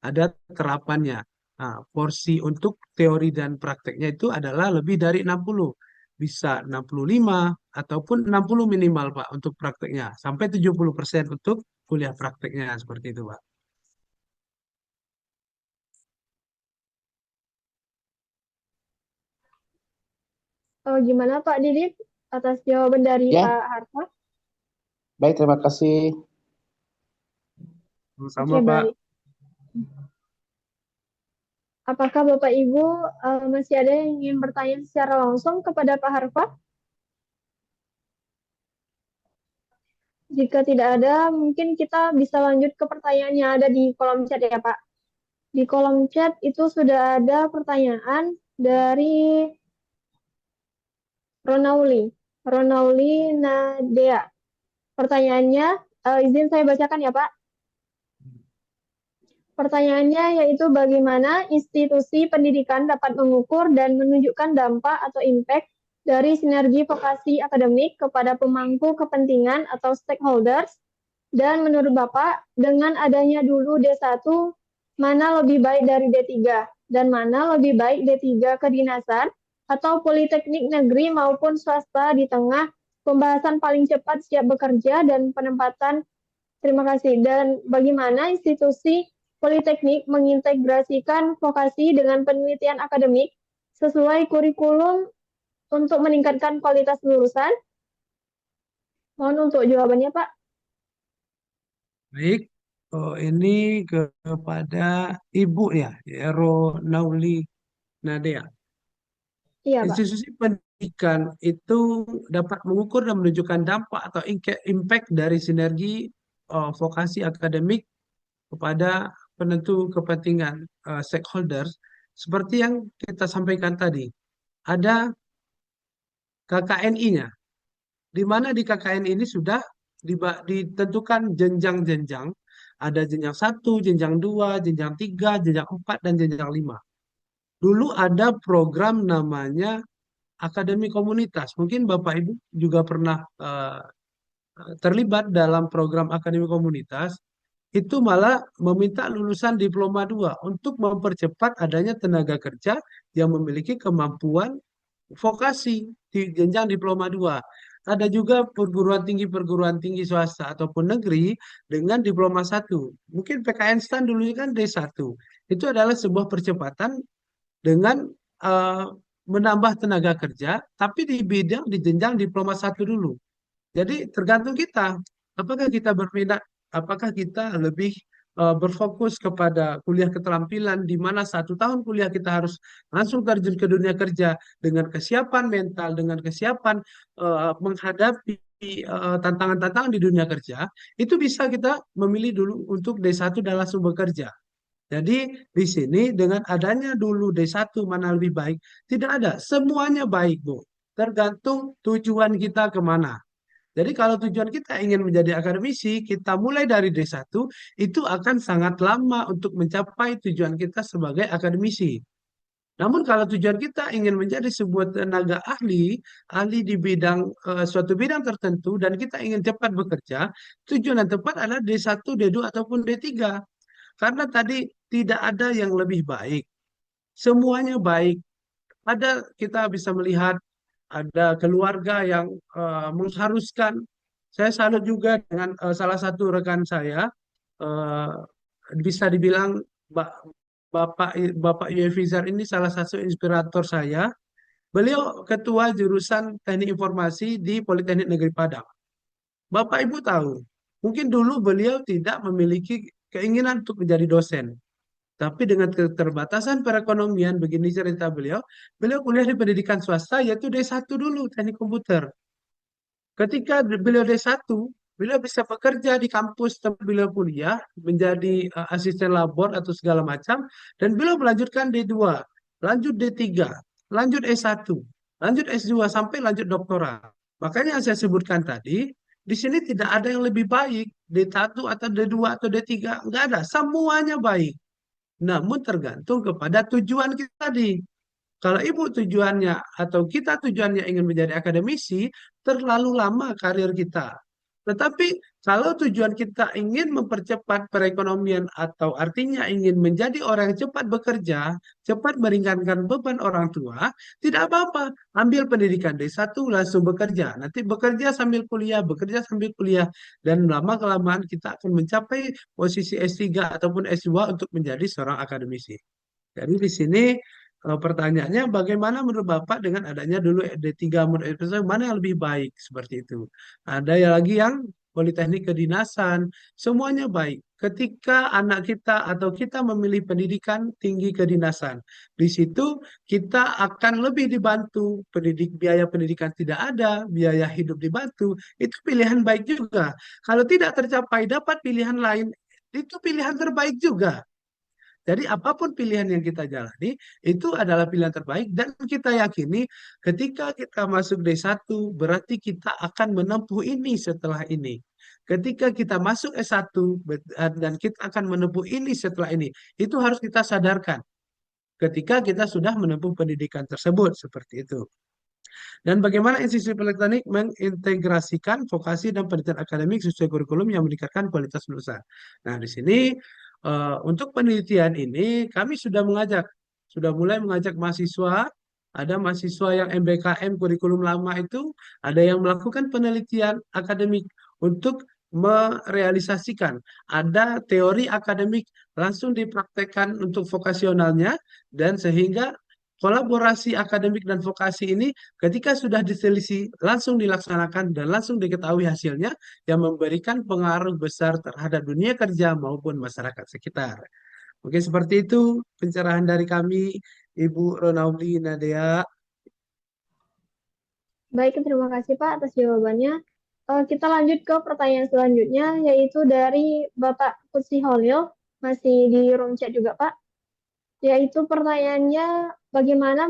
ada terapannya. Nah, porsi untuk teori dan prakteknya itu adalah lebih dari 60, bisa 65 ataupun 60 minimal Pak untuk prakteknya, sampai 70% untuk kuliah prakteknya seperti itu Pak. Gimana Pak Didit atas jawaban dari Ya, Pak Harfa? baik, terima kasih. Sama Oke, Pak. baik. Apakah Bapak Ibu masih ada yang ingin bertanya secara langsung kepada Pak Harfa? Jika tidak ada, mungkin kita bisa lanjut ke pertanyaan yang ada di kolom chat ya Pak. Di kolom chat itu sudah ada pertanyaan dari Ronauli Nadea. Pertanyaannya, izin saya bacakan ya Pak. Pertanyaannya yaitu bagaimana institusi pendidikan dapat mengukur dan menunjukkan dampak atau impact dari sinergi vokasi akademik kepada pemangku kepentingan atau stakeholders, dan menurut Bapak, dengan adanya dulu D1, mana lebih baik dari D3, dan mana lebih baik D3 kedinasan atau politeknik negeri maupun swasta di tengah pembahasan paling cepat siap bekerja dan penempatan. Terima kasih. Dan bagaimana institusi politeknik mengintegrasikan vokasi dengan penelitian akademik sesuai kurikulum untuk meningkatkan kualitas lulusan? Mohon untuk jawabannya, Pak. Baik, ini kepada Ibu ya, Ronauli Nadea. Iya, Pak. Institusi pendidikan itu dapat mengukur dan menunjukkan dampak atau impact dari sinergi vokasi akademik kepada penentu kepentingan stakeholders, seperti yang kita sampaikan tadi, ada KKNI-nya, di mana di KKN ini sudah ditentukan jenjang-jenjang, ada jenjang 1, jenjang 2, jenjang 3, jenjang 4, dan jenjang 5. Dulu ada program namanya Akademi Komunitas. Mungkin Bapak Ibu juga pernah terlibat dalam program Akademi Komunitas. Itu malah meminta lulusan diploma 2 untuk mempercepat adanya tenaga kerja yang memiliki kemampuan vokasi di jenjang diploma 2. Ada juga perguruan tinggi swasta ataupun negeri dengan diploma 1. Mungkin PKN STAN dulu kan D1. Itu adalah sebuah percepatan dengan eh, menambah tenaga kerja, tapi di bidang di jenjang diploma 1 dulu. Jadi tergantung kita, apakah kita berminat, apakah kita lebih berfokus kepada kuliah keterampilan, di mana 1 tahun kuliah kita harus langsung terjun ke dunia kerja dengan kesiapan mental, dengan kesiapan menghadapi tantangan-tantangan di dunia kerja, itu bisa kita memilih dulu untuk D1 dan langsung bekerja. Jadi di sini dengan adanya dulu D1 mana lebih baik, tidak ada, semuanya baik Bu. Tergantung tujuan kita kemana. Jadi kalau tujuan kita ingin menjadi akademisi, kita mulai dari D1, itu akan sangat lama untuk mencapai tujuan kita sebagai akademisi. Namun kalau tujuan kita ingin menjadi sebuah tenaga ahli, ahli di bidang suatu bidang tertentu, dan kita ingin cepat bekerja, tujuan yang tepat adalah D1, D2, ataupun D3. Karena tadi tidak ada yang lebih baik. Semuanya baik. Ada kita bisa melihat ada keluarga yang mengharuskan. Saya salut juga dengan salah satu rekan saya, eh, bisa dibilang Bapak Bapak Yefizar ini salah satu inspirator saya. Beliau ketua jurusan Teknik Informasi di Politeknik Negeri Padang. Bapak Ibu tahu, mungkin dulu beliau tidak memiliki keinginan untuk menjadi dosen. Tapi dengan keterbatasan perekonomian, begini cerita beliau, beliau kuliah di pendidikan swasta, yaitu D1 dulu, teknik komputer. Ketika beliau D1, beliau bisa bekerja di kampus tempat beliau kuliah, menjadi asisten labor atau segala macam, dan beliau melanjutkan D2, lanjut D3, lanjut S1, lanjut S2, sampai lanjut doktoral. Makanya yang saya sebutkan tadi, di sini tidak ada yang lebih baik, D1 atau D2 atau D3, nggak ada, semuanya baik. Namun tergantung kepada tujuan kita tadi. Kalau ibu tujuannya atau kita tujuannya ingin menjadi akademisi, terlalu lama karir kita. Tetapi kalau tujuan kita ingin mempercepat perekonomian atau artinya ingin menjadi orang yang cepat bekerja, cepat meringankan beban orang tua, tidak apa-apa. Ambil pendidikan D1 langsung bekerja. Nanti bekerja sambil kuliah, bekerja sambil kuliah. Dan lama-kelamaan kita akan mencapai posisi S3 ataupun S2 untuk menjadi seorang akademisi. Jadi di sini pertanyaannya bagaimana menurut Bapak dengan adanya dulu D3 mana yang lebih baik seperti itu. Ada yang lagi yang politeknik kedinasan, semuanya baik. Ketika anak kita atau kita memilih pendidikan tinggi kedinasan, di situ kita akan lebih dibantu, biaya pendidikan tidak ada, biaya hidup dibantu, itu pilihan baik juga. Kalau tidak tercapai dapat pilihan lain, itu pilihan terbaik juga. Jadi apapun pilihan yang kita jalani, itu adalah pilihan terbaik dan kita yakini ketika kita masuk D1, berarti kita akan menempuh ini setelah ini. Ketika kita masuk S1 dan kita akan menempuh ini setelah ini, itu harus kita sadarkan ketika kita sudah menempuh pendidikan tersebut, seperti itu. Dan bagaimana institusi politeknik mengintegrasikan vokasi dan pendidikan akademik sesuai kurikulum yang meningkatkan kualitas lulusan. Nah, di sini untuk penelitian ini kami sudah mulai mengajak mahasiswa, ada mahasiswa yang MBKM kurikulum lama itu, ada yang melakukan penelitian akademik untuk merealisasikan. Ada teori akademik langsung dipraktekkan untuk vokasionalnya, dan sehingga kolaborasi akademik dan vokasi ini ketika sudah diselisih langsung dilaksanakan dan langsung diketahui hasilnya yang memberikan pengaruh besar terhadap dunia kerja maupun masyarakat sekitar. Oke, seperti itu pencerahan dari kami, Ibu Ronauli Nadia. Baik, terima kasih Pak atas jawabannya. Kita lanjut ke pertanyaan selanjutnya, yaitu dari Bapak Kutsi Holil. masih di room chat juga, Pak. Yaitu pertanyaannya, bagaimana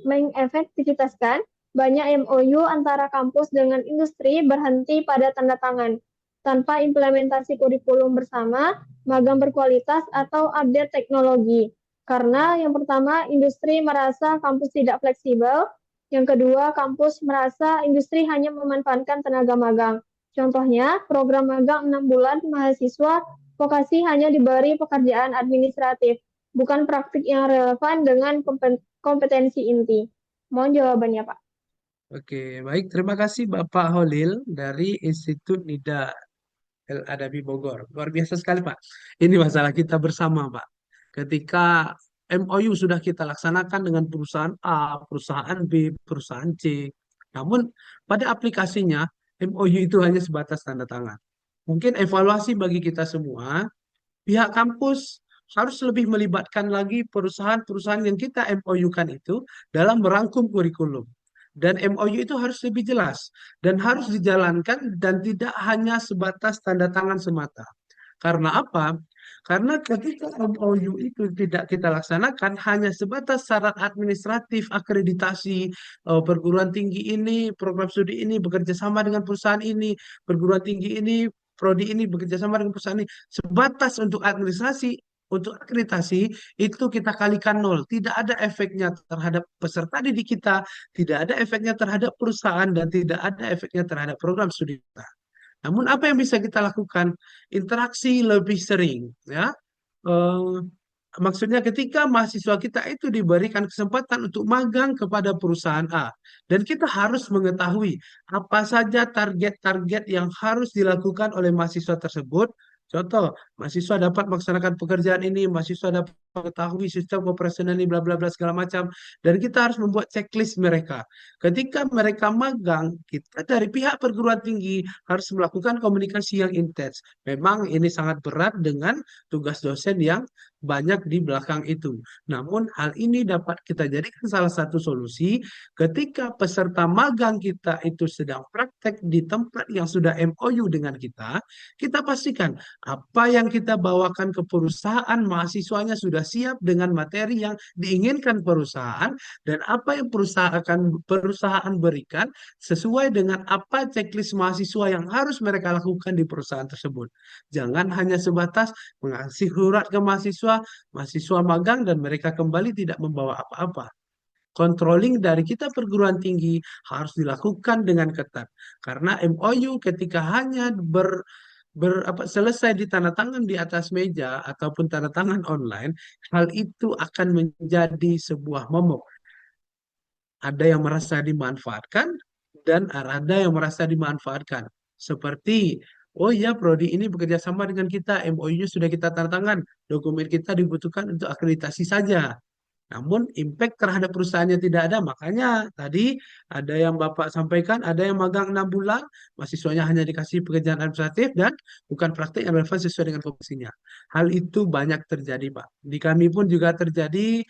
mengefektivitaskan banyak MOU antara kampus dengan industri berhenti pada tanda tangan, tanpa implementasi kurikulum bersama, magang berkualitas, atau update teknologi. Karena yang pertama, industri merasa kampus tidak fleksibel. Yang kedua, kampus merasa industri hanya memanfaatkan tenaga magang. Contohnya, program magang 6 bulan mahasiswa vokasi hanya diberi pekerjaan administratif, bukan praktik yang relevan dengan kompetensi inti. Mohon jawabannya, Pak. Oke, baik. Terima kasih Bapak Holil dari Institut Nida El Adabi Bogor. Luar biasa sekali, Pak. Ini masalah kita bersama, Pak. Ketika MOU sudah kita laksanakan dengan perusahaan A, perusahaan B, perusahaan C. Namun pada aplikasinya MOU itu hanya sebatas tanda tangan. Mungkin evaluasi bagi kita semua, pihak kampus harus lebih melibatkan lagi perusahaan-perusahaan yang kita MOU-kan itu dalam merangkum kurikulum. Dan MOU itu harus lebih jelas dan harus dijalankan dan tidak hanya sebatas tanda tangan semata. Karena apa? Karena ketika MOU itu tidak kita laksanakan hanya sebatas syarat administratif, akreditasi perguruan tinggi ini, program studi ini bekerja sama dengan perusahaan ini, perguruan tinggi ini, prodi ini bekerja sama dengan perusahaan ini, sebatas untuk administrasi, untuk akreditasi itu kita kalikan nol. Tidak ada efeknya terhadap peserta didik kita, tidak ada efeknya terhadap perusahaan, dan tidak ada efeknya terhadap program studi kita. Namun apa yang bisa kita lakukan? Interaksi lebih sering, ya. Eh, Maksudnya ketika mahasiswa kita itu diberikan kesempatan untuk magang kepada perusahaan A, dan kita harus mengetahui apa saja target-target yang harus dilakukan oleh mahasiswa tersebut. Contoh, mahasiswa dapat melaksanakan pekerjaan ini, mahasiswa dapat mengetahui sistem operasional ini, bla bla bla segala macam, dan kita harus membuat checklist mereka. Ketika mereka magang, kita dari pihak perguruan tinggi harus melakukan komunikasi yang intens. Memang ini sangat berat dengan tugas dosen yang banyak di belakang itu. Namun hal ini dapat kita jadikan salah satu solusi ketika peserta magang kita itu sedang praktek di tempat yang sudah MOU dengan kita pastikan apa yang kita bawakan ke perusahaan, mahasiswanya sudah siap dengan materi yang diinginkan perusahaan, dan apa yang perusahaan berikan sesuai dengan apa checklist mahasiswa yang harus mereka lakukan di perusahaan tersebut. Jangan hanya sebatas mengasih surat ke mahasiswa, mahasiswa magang dan mereka kembali tidak membawa apa-apa. Controlling dari kita perguruan tinggi harus dilakukan dengan ketat. Karena MOU ketika hanya selesai ditandatangan di atas meja ataupun tanda tangan online, hal itu akan menjadi sebuah momok. Ada yang merasa dimanfaatkan dan ada yang merasa dimanfaatkan. Seperti, oh ya, prodi ini bekerja sama dengan kita, MOU-nya sudah kita tanda tangan, dokumen kita dibutuhkan untuk akreditasi saja. Namun impact terhadap perusahaannya tidak ada. Makanya tadi ada yang Bapak sampaikan, ada yang magang 6 bulan, mahasiswanya hanya dikasih pekerjaan administratif dan bukan praktik yang relevan sesuai dengan kompetensinya. Hal itu banyak terjadi, Pak. Di kami pun juga terjadi,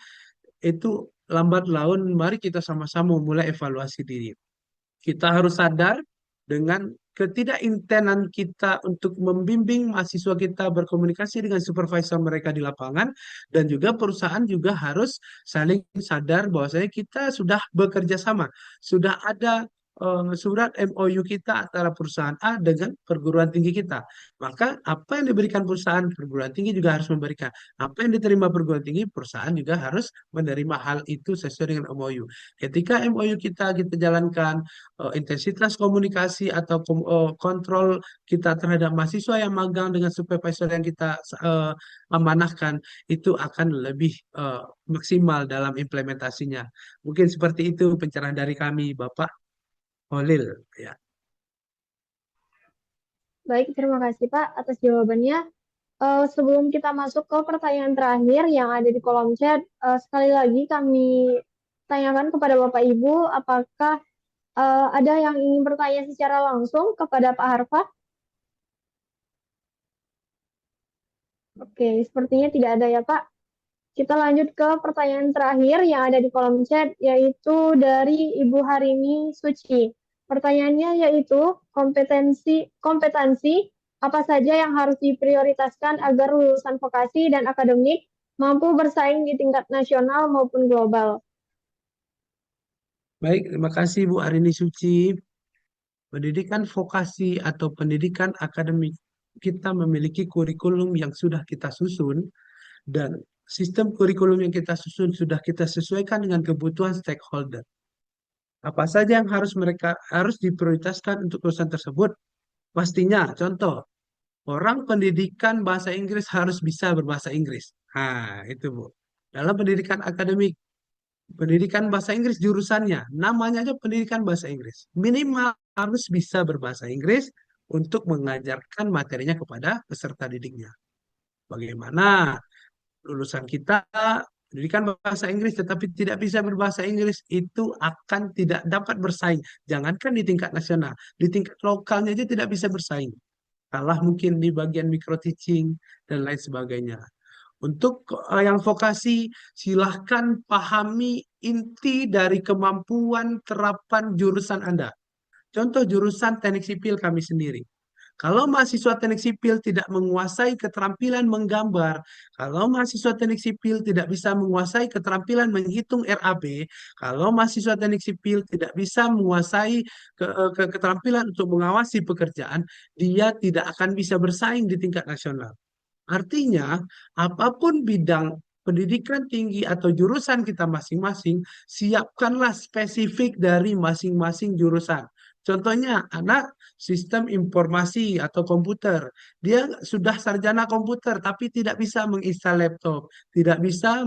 itu lambat laun, mari kita sama-sama mulai evaluasi diri. Kita harus sadar dengan ketidakintenan kita untuk membimbing mahasiswa kita berkomunikasi dengan supervisor mereka di lapangan, dan juga perusahaan juga harus saling sadar bahwasanya kita sudah bekerja sama, sudah ada surat MOU kita antara perusahaan A dengan perguruan tinggi kita. Maka apa yang diberikan perusahaan, perguruan tinggi juga harus memberikan. Apa yang diterima perguruan tinggi, perusahaan juga harus menerima hal itu sesuai dengan MOU. Ketika MOU kita jalankan, intensitas komunikasi atau kontrol kita terhadap mahasiswa yang magang dengan supervisor yang kita amanahkan itu akan lebih maksimal dalam implementasinya. Mungkin seperti itu pencerahan dari kami, Bapak Holil. Ya. Baik, terima kasih Pak atas jawabannya. Sebelum kita masuk ke pertanyaan terakhir yang ada di kolom chat, sekali lagi kami tanyakan kepada Bapak Ibu, apakah ada yang ingin bertanya secara langsung kepada Pak Harfa? Oke, sepertinya tidak ada ya Pak. Kita lanjut ke pertanyaan terakhir yang ada di kolom chat, yaitu dari Ibu Harini Suci. Pertanyaannya yaitu kompetensi Apa saja yang harus diprioritaskan agar lulusan vokasi dan akademik mampu bersaing di tingkat nasional maupun global? Baik, terima kasih Bu Arini Suci. Pendidikan vokasi atau pendidikan akademik kita memiliki kurikulum yang sudah kita susun dan sistem kurikulum yang kita susun sudah kita sesuaikan dengan kebutuhan stakeholder. Apa saja yang harus mereka harus diprioritaskan untuk lulusan tersebut? Pastinya, contoh, orang pendidikan bahasa Inggris harus bisa berbahasa Inggris. Nah, itu Bu. Dalam pendidikan akademik, pendidikan bahasa Inggris jurusannya, namanya aja pendidikan bahasa Inggris. Minimal harus bisa berbahasa Inggris untuk mengajarkan materinya kepada peserta didiknya. Bagaimana lulusan kita pendidikan bahasa Inggris tetapi tidak bisa berbahasa Inggris itu akan tidak dapat bersaing. Jangankan di tingkat nasional, di tingkat lokalnya aja tidak bisa bersaing. Kalah mungkin di bagian micro teaching dan lain sebagainya. Untuk yang vokasi, silahkan pahami inti dari kemampuan terapan jurusan Anda. Contoh jurusan teknik sipil kami sendiri. Kalau mahasiswa teknik sipil tidak menguasai keterampilan menggambar, kalau mahasiswa teknik sipil tidak bisa menguasai keterampilan menghitung RAB, kalau mahasiswa teknik sipil tidak bisa menguasai keterampilan untuk mengawasi pekerjaan, dia tidak akan bisa bersaing di tingkat nasional. Artinya, apapun bidang pendidikan tinggi atau jurusan kita masing-masing, siapkanlah spesifik dari masing-masing jurusan. Contohnya, anak sistem informasi atau komputer. Dia sudah sarjana komputer, tapi tidak bisa menginstal laptop, tidak bisa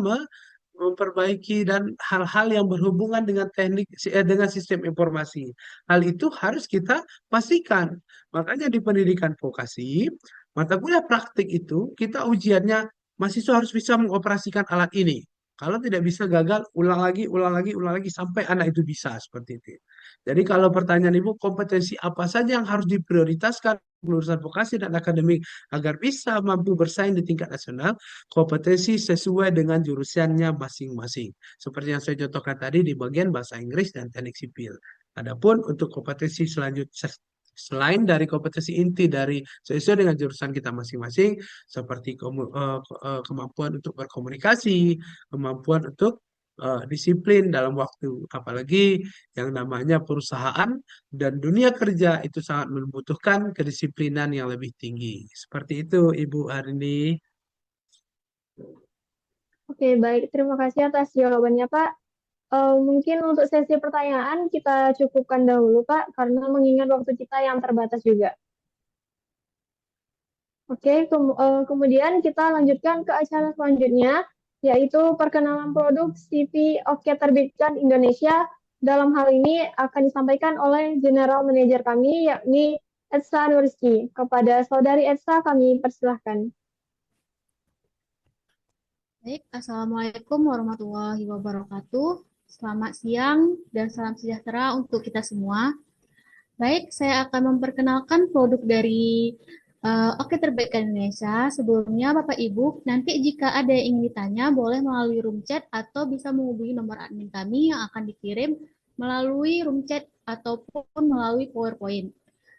memperbaiki dan hal-hal yang berhubungan dengan dengan sistem informasi. Hal itu harus kita pastikan. Makanya di pendidikan vokasi, mata kuliah praktik itu kita ujiannya mahasiswa harus bisa mengoperasikan alat ini. Kalau tidak bisa gagal, ulang lagi, ulang lagi, ulang lagi sampai anak itu bisa seperti itu. Jadi kalau pertanyaan Ibu, kompetensi apa saja yang harus diprioritaskan lulusan vokasi dan akademik agar bisa mampu bersaing di tingkat nasional, kompetensi sesuai dengan jurusannya masing-masing. Seperti yang saya contohkan tadi di bagian bahasa Inggris dan teknik sipil. Adapun untuk kompetensi selanjutnya selain dari kompetensi inti dari sesuai dengan jurusan kita masing-masing, seperti kemampuan untuk berkomunikasi, kemampuan untuk disiplin dalam waktu, apalagi yang namanya perusahaan dan dunia kerja itu sangat membutuhkan kedisiplinan yang lebih tinggi. Seperti itu, Ibu Arini. Oke, baik. Terima kasih atas jawabannya, Pak. Mungkin untuk sesi pertanyaan kita cukupkan dahulu, Pak, karena mengingat waktu kita yang terbatas juga. Oke, kemudian kita lanjutkan ke acara selanjutnya, yaitu perkenalan produk CV Oke Terbitkan Indonesia. Dalam hal ini akan disampaikan oleh General Manager kami, yakni Etsa Nurski. Kepada Saudari Etsa, kami persilahkan. Baik, Assalamualaikum warahmatullahi wabarakatuh. Selamat siang dan salam sejahtera untuk kita semua. Baik, saya akan memperkenalkan produk dari Oke Terbitkan Indonesia. Sebelumnya, Bapak Ibu, nanti jika ada yang ingin ditanya, boleh melalui room chat atau bisa menghubungi nomor admin kami yang akan dikirim melalui room chat ataupun melalui PowerPoint.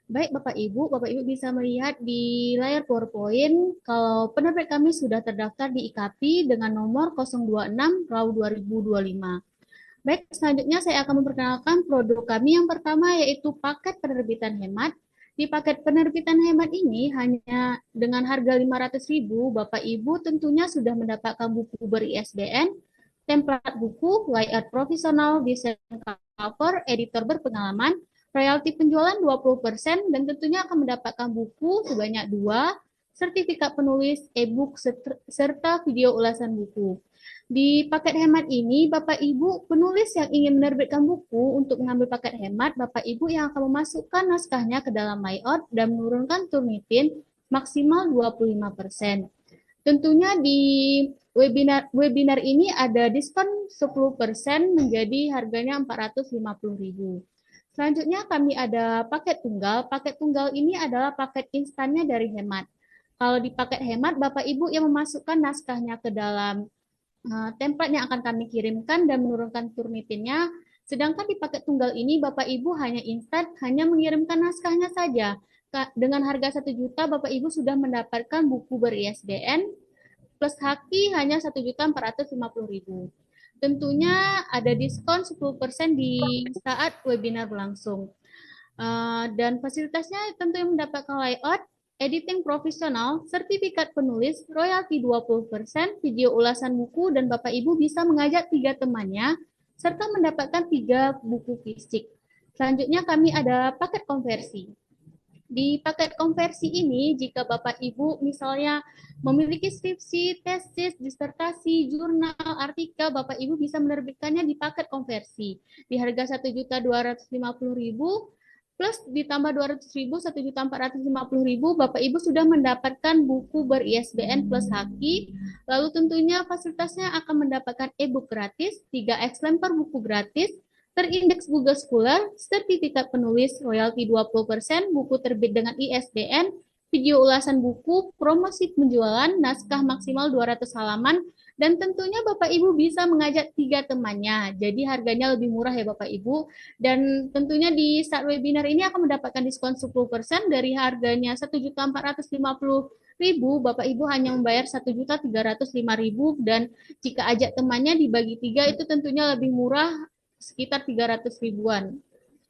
Baik Bapak Ibu bisa melihat di layar PowerPoint kalau penerbit kami sudah terdaftar di IKAPI dengan nomor 026 RAU 2025. Baik, selanjutnya saya akan memperkenalkan produk kami yang pertama yaitu paket penerbitan hemat. Di paket penerbitan hemat ini hanya dengan harga 500.000, Bapak Ibu tentunya sudah mendapatkan buku ber-ISBN, template buku, layout profesional, desain cover, editor berpengalaman, royalti penjualan 20%, dan tentunya akan mendapatkan buku sebanyak 2, sertifikat penulis, e-book, serta video ulasan buku. Di paket hemat ini, Bapak Ibu penulis yang ingin menerbitkan buku untuk mengambil paket hemat, Bapak Ibu yang akan memasukkan naskahnya ke dalam layout dan menurunkan Turnitin maksimal 25%. Tentunya di webinar ini ada diskon 10% menjadi harganya 450.000. Selanjutnya kami ada paket tunggal. Paket tunggal ini adalah paket instannya dari hemat. Kalau di paket hemat, Bapak Ibu yang memasukkan naskahnya ke dalam template yang akan kami kirimkan dan menurunkan Turnitinnya. Sedangkan di paket tunggal ini, Bapak Ibu hanya instan, hanya mengirimkan naskahnya saja. dengan harga 1 juta, Bapak Ibu sudah mendapatkan buku ber-ISBN plus haki hanya 1.450.000. Tentunya ada diskon 10% di saat webinar berlangsung. Dan fasilitasnya tentunya mendapatkan layout, editing profesional, sertifikat penulis, royalti 20%, video ulasan buku, dan Bapak Ibu bisa mengajak 3 temannya, serta mendapatkan 3 buku fisik. Selanjutnya kami ada paket konversi. Di paket konversi ini, jika Bapak Ibu misalnya memiliki skripsi, tesis, disertasi, jurnal, artikel, Bapak Ibu bisa menerbitkannya di paket konversi. Di harga 1.250.000 plus ditambah 200.000, 1.450.000, Bapak Ibu sudah mendapatkan buku ber-ISBN plus haki. Lalu tentunya fasilitasnya akan mendapatkan e-book gratis, 3x lempar buku gratis, terindeks Google Scholar, sertifikat penulis, royalti 20%, buku terbit dengan ISBN, video ulasan buku, promosi penjualan, naskah maksimal 200 halaman, dan tentunya Bapak Ibu bisa mengajak 3 temannya. Jadi harganya lebih murah ya Bapak Ibu. Dan tentunya di saat webinar ini akan mendapatkan diskon 10% dari harganya 1.450.000, Bapak Ibu hanya membayar 1.305.000, dan jika ajak temannya dibagi 3 itu tentunya lebih murah, sekitar 300 ribuan.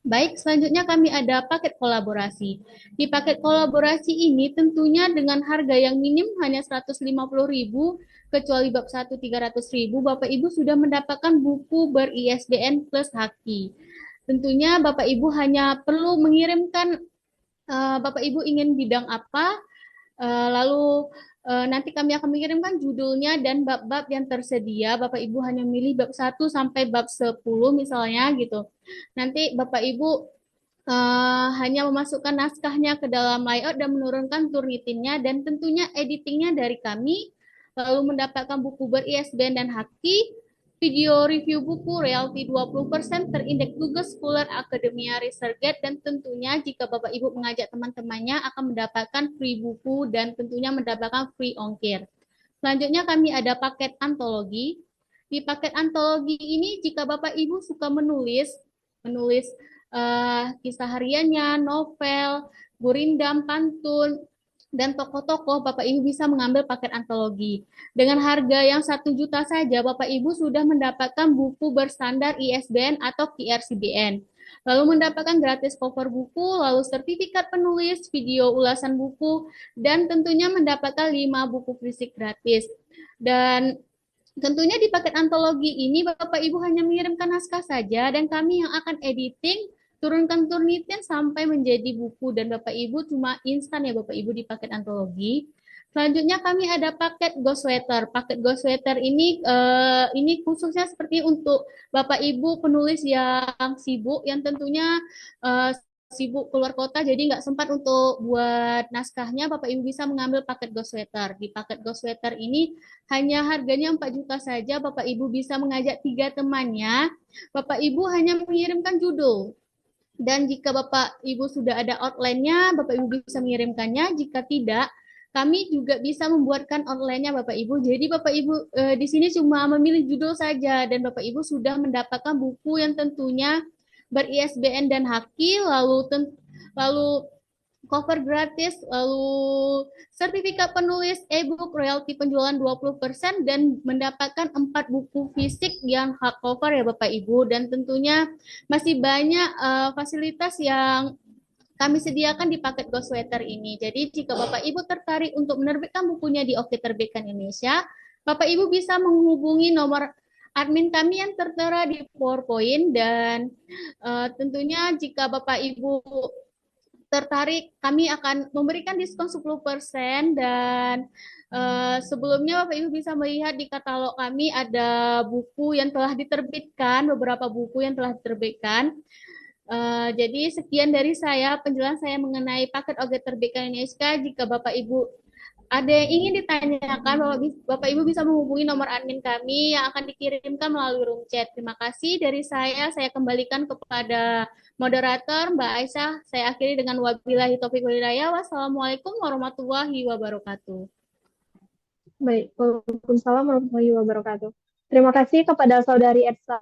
Baik, selanjutnya kami ada paket kolaborasi. Di paket kolaborasi ini tentunya dengan harga yang minim hanya 150.000, kecuali bab 1 300.000, Bapak Ibu sudah mendapatkan buku ber-ISBN plus haki. Tentunya Bapak Ibu hanya perlu mengirimkan Bapak Ibu ingin bidang apa, lalu nanti kami akan mengirimkan judulnya dan bab-bab yang tersedia. Bapak Ibu hanya milih bab 1 sampai bab 10 misalnya gitu. Nanti Bapak Ibu hanya memasukkan naskahnya ke dalam layout dan menurunkan Turnitinnya, dan tentunya editingnya dari kami, lalu mendapatkan buku ber-ISBN dan haki, video review buku, royalti 20%, terindeks Google Scholar, Academia Researchgate, dan tentunya jika Bapak Ibu mengajak teman-temannya akan mendapatkan free buku dan tentunya mendapatkan free ongkir. Selanjutnya kami ada paket antologi. Di paket antologi ini jika Bapak Ibu suka menulis kisah hariannya, novel, gurindam, pantun, dan tokoh-tokoh, Bapak Ibu bisa mengambil paket antologi. Dengan harga yang 1 juta saja, Bapak Ibu sudah mendapatkan buku berstandar ISBN atau QRCBN. Lalu mendapatkan gratis cover buku, lalu sertifikat penulis, video ulasan buku, dan tentunya mendapatkan 5 buku fisik gratis. Dan tentunya di paket antologi ini Bapak Ibu hanya mengirimkan naskah saja, dan kami yang akan editing, turunkan Turnitin sampai menjadi buku, dan Bapak Ibu cuma instan ya Bapak Ibu di paket antologi. Selanjutnya kami ada paket Ghostwriter. Paket Ghostwriter ini khususnya seperti untuk Bapak Ibu penulis yang sibuk, yang tentunya sibuk keluar kota, jadi nggak sempat untuk buat naskahnya, Bapak Ibu bisa mengambil paket Ghostwriter. Di paket Ghostwriter ini hanya harganya 4 juta saja, Bapak Ibu bisa mengajak 3 temannya, Bapak Ibu hanya mengirimkan judul. Dan jika Bapak Ibu sudah ada outline-nya, Bapak Ibu bisa mengirimkannya. Jika tidak, kami juga bisa membuatkan outline-nya Bapak Ibu. Jadi Bapak Ibu di sini cuma memilih judul saja, dan Bapak Ibu sudah mendapatkan buku yang tentunya ber-ISBN dan haki, lalu cover gratis, lalu sertifikat penulis, e-book, royalti penjualan 20%, dan mendapatkan 4 buku fisik yang hardcover ya Bapak Ibu. Dan tentunya masih banyak fasilitas yang kami sediakan di paket Ghostwriter ini. Jadi jika Bapak Ibu tertarik untuk menerbitkan bukunya di Oke Terbitkan Indonesia, Bapak Ibu bisa menghubungi nomor admin kami yang tertera di PowerPoint, dan tentunya jika Bapak Ibu tertarik, kami akan memberikan diskon 10%, dan sebelumnya Bapak Ibu bisa melihat di katalog kami ada buku yang telah diterbitkan, beberapa buku yang telah diterbitkan. Jadi sekian dari saya, penjelasan saya mengenai paket Oke Terbitkan Indonesia. Jika Bapak Ibu ada yang ingin ditanyakan, Bapak Ibu bisa menghubungi nomor admin kami yang akan dikirimkan melalui room chat. Terima kasih dari saya kembalikan kepada moderator Mbak Aisyah. Saya akhiri dengan wabillahi taufiq wal hidayah. Wassalamualaikum warahmatullahi wabarakatuh. Baik, waalaikumsalam warahmatullahi wabarakatuh. Terima kasih kepada Saudari Edsa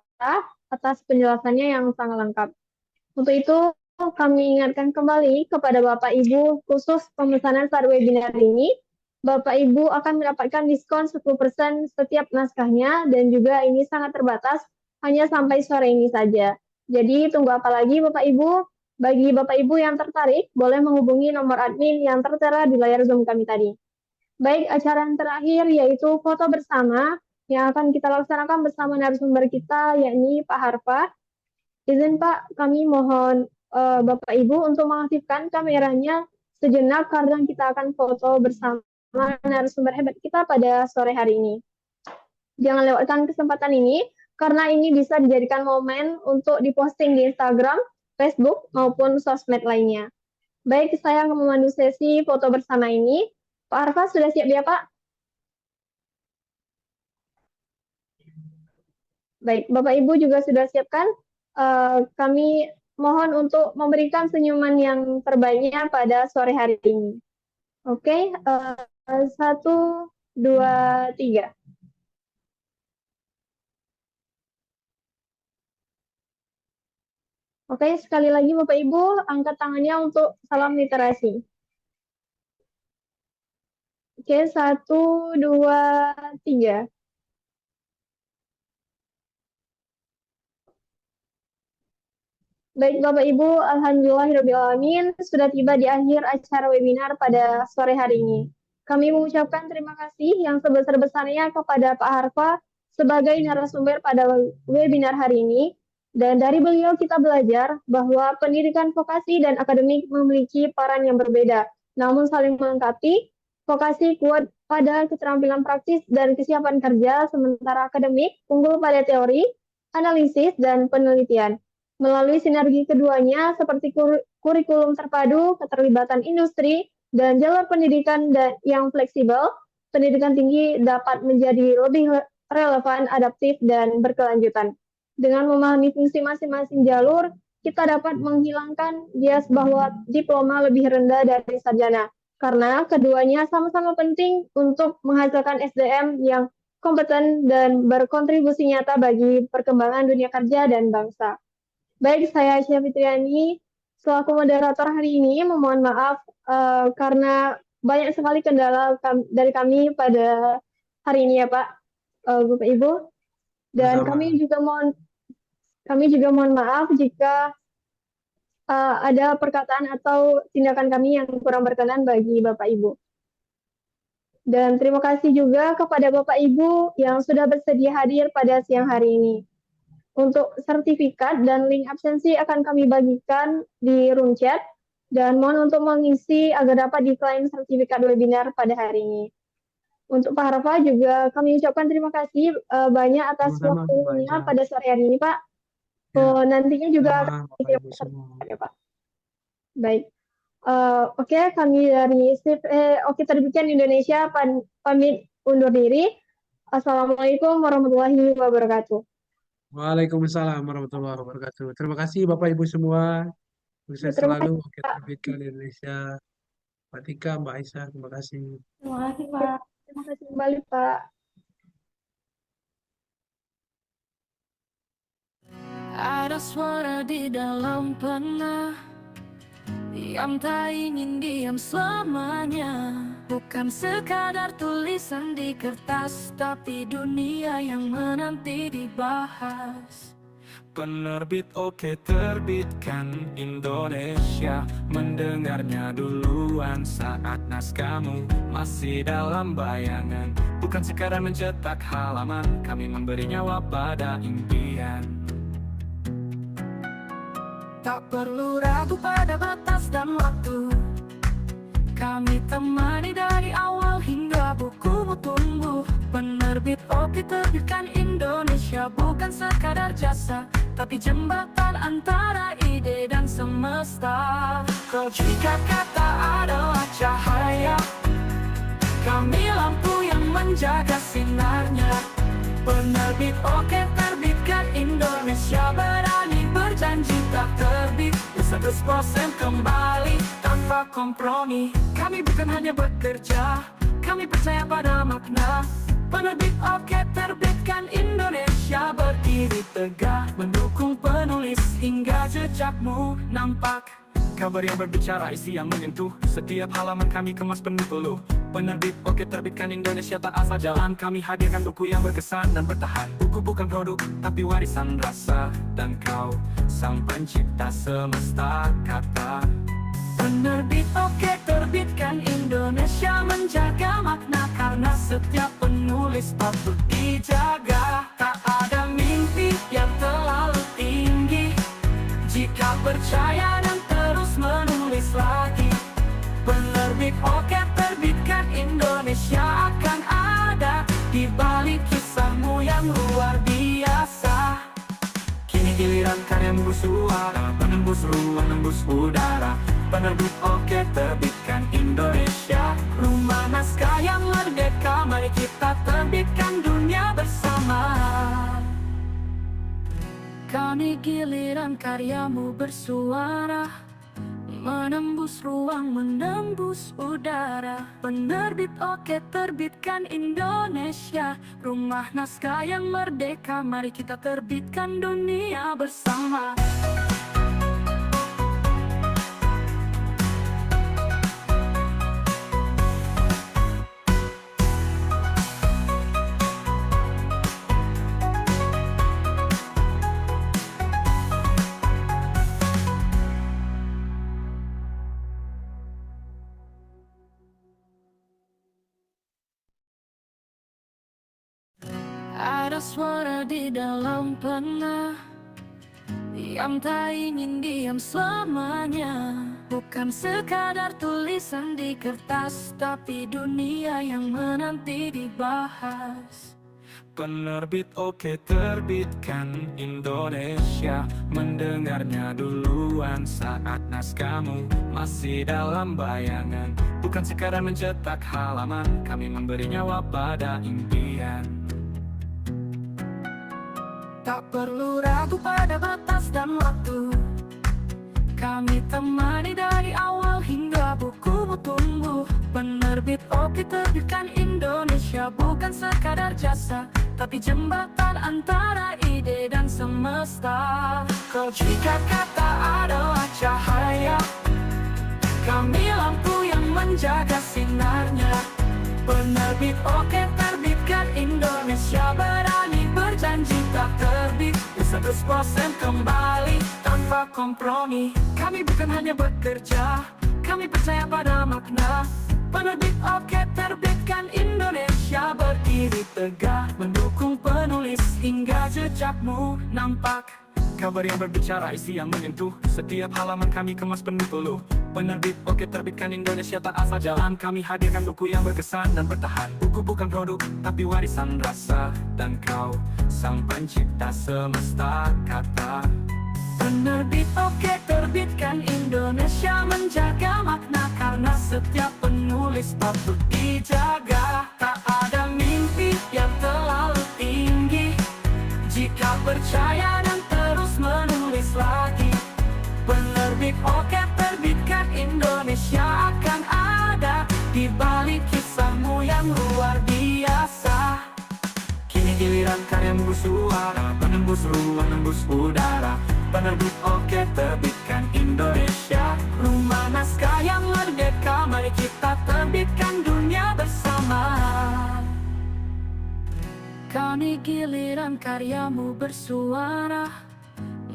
atas penjelasannya yang sangat lengkap. Untuk itu, kami ingatkan kembali kepada Bapak Ibu khusus pemesanan saat webinar ini, Bapak Ibu akan mendapatkan diskon 10% setiap naskahnya dan juga ini sangat terbatas, hanya sampai sore ini saja. Jadi tunggu apa lagi Bapak Ibu? Bagi Bapak Ibu yang tertarik, boleh menghubungi nomor admin yang tertera di layar Zoom kami tadi. Baik, acara yang terakhir yaitu foto bersama yang akan kita laksanakan bersama narasumber kita, yakni Pak Harfa. Izin Pak, kami mohon Bapak Ibu untuk mengaktifkan kameranya sejenak karena kita akan foto bersama narasumber hebat kita pada sore hari ini. Jangan lewatkan kesempatan ini, karena ini bisa dijadikan momen untuk diposting di Instagram, Facebook, maupun sosmed lainnya. Baik, saya akan memandu sesi foto bersama ini. Pak Arfa, sudah siap ya Pak? Baik, Bapak Ibu juga sudah siapkan? Kami mohon untuk memberikan senyuman yang terbaiknya pada sore hari ini. Oke, 1, 2, 3. Oke, sekali lagi Bapak Ibu, angkat tangannya untuk salam literasi. Oke, 1, 2, 3. Baik Bapak Ibu, alhamdulillahirrahmanirrahim, sudah tiba di akhir acara webinar pada sore hari ini. Kami mengucapkan terima kasih yang sebesar-besarnya kepada Pak Harfa sebagai narasumber pada webinar hari ini. Dan dari beliau kita belajar bahwa pendidikan vokasi dan akademik memiliki peran yang berbeda, namun saling melengkapi. Vokasi kuat pada keterampilan praktis dan kesiapan kerja, sementara akademik unggul pada teori, analisis, dan penelitian. Melalui sinergi keduanya seperti kurikulum terpadu, keterlibatan industri, dan jalur pendidikan yang fleksibel, pendidikan tinggi dapat menjadi lebih relevan, adaptif, dan berkelanjutan. Dengan memahami fungsi masing-masing jalur, kita dapat menghilangkan bias bahwa diploma lebih rendah dari sarjana, karena keduanya sama-sama penting untuk menghasilkan SDM yang kompeten dan berkontribusi nyata bagi perkembangan dunia kerja dan bangsa. Baik, saya Aisyah Fitriani, selaku moderator hari ini, memohon maaf karena banyak sekali kendala dari kami pada hari ini ya Pak, Bapak Ibu. Dan kami juga mohon maaf jika ada perkataan atau tindakan kami yang kurang berkenan bagi Bapak Ibu. Dan terima kasih juga kepada Bapak Ibu yang sudah bersedia hadir pada siang hari ini. Untuk sertifikat dan link absensi akan kami bagikan di room chat, dan mohon untuk mengisi agar dapat diklaim sertifikat webinar pada hari ini. Untuk Pak Harfa juga kami ucapkan terima kasih banyak atas waktunya pada sore hari ini Pak. Nantinya juga akan ya Pak. Baik. Oke, kami dari Oke Terbitan Indonesia pamit undur diri. Assalamualaikum warahmatullahi wabarakatuh. Waalaikumsalam warahmatullahi wabarakatuh. Terima kasih Bapak Ibu semua. Sukses selalu Oke Terbitan Indonesia. Pak Tika, Mbak Aisyah, terima kasih. Terima kasih Pak. Terima kasih kembali Pak. Ada suara di dalam panah yang tak ingin diam selamanya. Bukan sekadar tulisan di kertas, tapi dunia yang menanti dibahas. Penerbit Oke Terbitkan Indonesia, mendengarnya duluan saat naskahmu masih dalam bayangan. Bukan sekadar mencetak halaman, kami memberi nyawa pada impian. Tak perlu ragu pada batas dan waktu, kami temani dari awal hingga bukumu tumbuh. Penerbit Oke Terbitkan Indonesia bukan sekadar jasa, tapi jembatan antara ide dan semesta. Jika kata adalah cahaya, kami lampu yang menjaga sinarnya. Penerbit Oke Terbitkan Indonesia berani berjanji tak terbit 100% kembali tanpa kompromi. Kami bukan hanya bekerja, kami percaya pada makna. Penerbit Oke terbitkan Indonesia berdiri tegak, mendukung penulis hingga jejakmu nampak. Kabar yang berbicara, isi yang menyentuh, setiap halaman kami kemas penuh peluh. Penerbit Oke terbitkan Indonesia, tak asal jalan, kami hadirkan buku yang berkesan dan bertahan. Buku bukan produk, tapi warisan rasa, dan kau sang pencipta semesta kata. Penerbit Oke terbitkan Indonesia, menjaga makna karena setiap penulis patut dijaga. Tak ada mimpi yang terlalu tinggi jika percaya dan terus menulis lagi. Penerbit Oke terbitkan Indonesia akan ada di balik kisahmu yang luar biasa. Kini giliran karyamu bersuara, menembus ruang, menembus udara. Penerbit Oke terbitkan Indonesia, rumah naskah yang merdeka, mari kita terbitkan dunia bersama. Kini giliran karyamu bersuara, menembus ruang, menembus udara. Penerbit Oke terbitkan Indonesia, rumah naskah yang merdeka, mari kita terbitkan dunia bersama. Ada suara di dalam pena yang tak ingin diam selamanya. Bukan sekadar tulisan di kertas, tapi dunia yang menanti dibahas. Penerbit Oke terbitkan Indonesia, mendengarnya duluan saat naskahmu masih dalam bayangan. Bukan sekadar mencetak halaman, kami memberi nyawa pada impian. Tak perlu ragu pada batas dan waktu, kami temani dari awal hingga bukumu tumbuh. Penerbit Oke terbitkan Indonesia, bukan sekadar jasa, tapi jembatan antara ide dan semesta. Kau jika kata adalah cahaya, kami lampu yang menjaga sinarnya. Penerbit Oke terbitkan Indonesia, berani berjanji tak terbit 100% kembali tanpa kompromi. Kami bukan hanya bekerja, kami percaya pada makna. Penerbit Oke terbitkan Indonesia, berdiri tegak, mendukung penulis hingga jejakmu nampak. Kabar yang berbicara, isi yang menyentuh, setiap halaman kami kemas penuh peluh. Penerbit Oke terbitkan Indonesia, tak asal jalan, kami hadirkan buku yang berkesan dan bertahan. Buku bukan produk, tapi warisan rasa, dan kau sang pencipta semesta kata. Penerbit Oke terbitkan Indonesia, menjaga makna karena setiap penulis patut dijaga. Tak ada mimpi yang terlalu tinggi jika percaya dan terus menulis lagi. Penerbit Oke terbitkan Indonesia akan ada di balik kisahmu yang luar biasa. Kini giliran karyamu bersuara, menembus ruang, menembus udara. Penerbit Oke terbitkan Indonesia, rumah naskah yang merdeka, mari kita terbitkan dunia bersama. Kini giliran karyamu bersuara,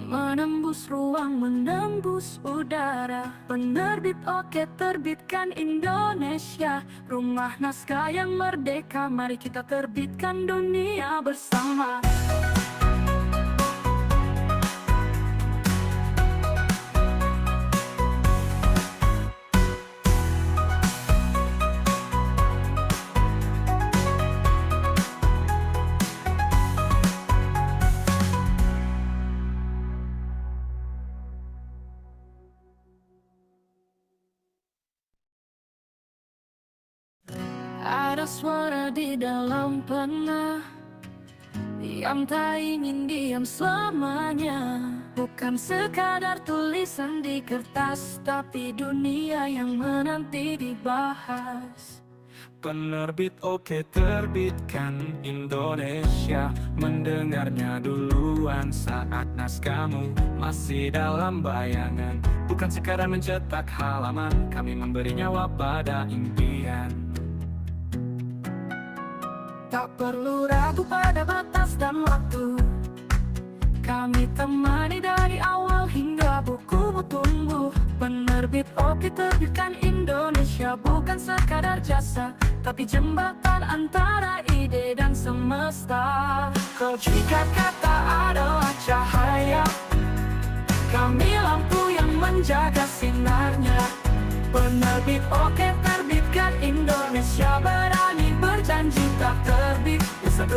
menembus ruang, menembus udara. Penerbit Oke terbitkan Indonesia, rumah naskah yang merdeka, mari kita terbitkan dunia bersama. Ada suara di dalam pena yang tak ingin diam selamanya. Bukan sekadar tulisan di kertas, tapi dunia yang menanti dibahas. Penerbit oke terbitkan Indonesia, mendengarnya duluan saat naskahmu masih dalam bayangan. Bukan sekadar mencetak halaman, kami memberi nyawa pada impian. Tak perlu ragu pada batas dan waktu, kami temani dari awal hingga bukumu tumbuh. Penerbit oke terbitkan Indonesia, bukan sekadar jasa, tapi jembatan antara ide dan semesta. Kau jika kata adalah cahaya, kami lampu yang menjaga sinarnya. Penerbit oke terbitkan Indonesia, berani berjanji tak terbit 100%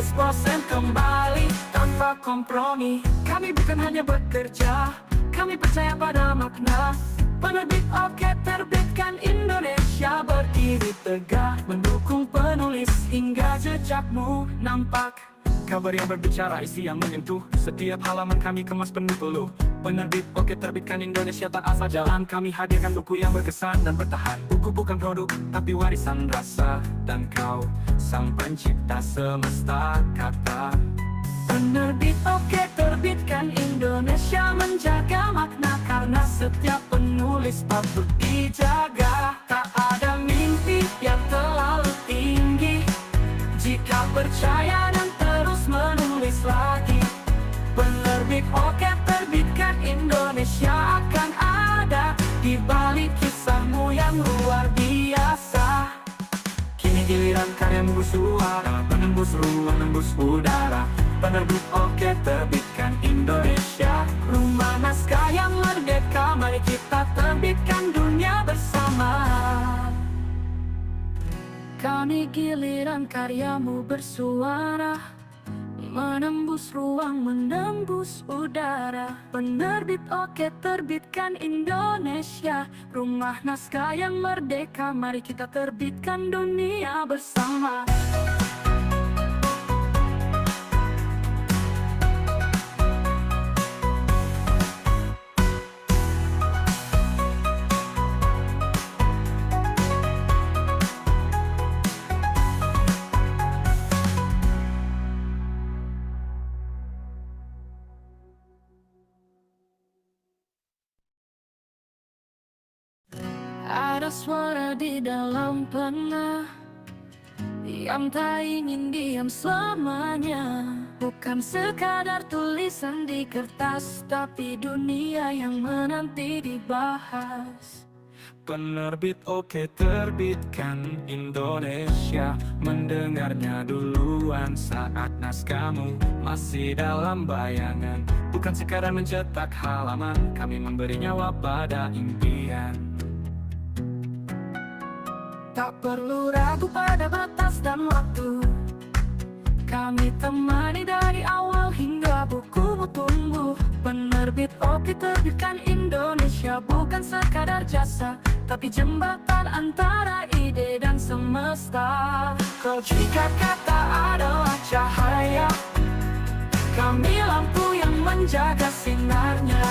kembali tanpa kompromi. Kami bukan hanya bekerja, kami percaya pada makna. Penerbit oke terbitkan Indonesia, berdiri tegak mendukung penulis hingga jejakmu nampak. Kabar yang berbicara, isi yang menyentuh, setiap halaman kami kemas penuh peluh. Penerbit oke terbitkan Indonesia, tak asal jalan, kami hadirkan buku yang berkesan dan bertahan. Buku bukan produk, tapi warisan rasa, dan kau sang pencipta semesta kata. Penerbit oke terbitkan Indonesia, menjaga makna karena setiap penulis patut dijaga. Tak ada mimpi yang terlalu tinggi jika percaya dan terus menulis lagi. Penerbit oke terbitkan Indonesia akan ada di balik kisahmu yang luar biasa. Kini giliran karyamu bersuara, menembus ruang, menembus udara. Penerbit oke terbitkan Indonesia, rumah naskah yang merdeka, mari kita terbitkan dunia bersama. Kini giliran karyamu bersuara, menembus ruang, menembus udara. Penerbit oke terbitkan Indonesia, rumah naskah yang merdeka, mari kita terbitkan dunia bersama. Ada suara di dalam pena yang tak ingin diam selamanya. Bukan sekadar tulisan di kertas, tapi dunia yang menanti dibahas. Penerbit oke terbitkan Indonesia, mendengarnya duluan saat naskahmu masih dalam bayangan. Bukan sekadar mencetak halaman, kami memberi nyawa pada impian. Tak perlu ragu pada batas dan waktu, kami temani dari awal hingga bukumu tumbuh. Penerbit oke terbitkan Indonesia, bukan sekadar jasa, tapi jembatan antara ide dan semesta. Kau jika kata adalah cahaya, kami lampu yang menjaga sinarnya.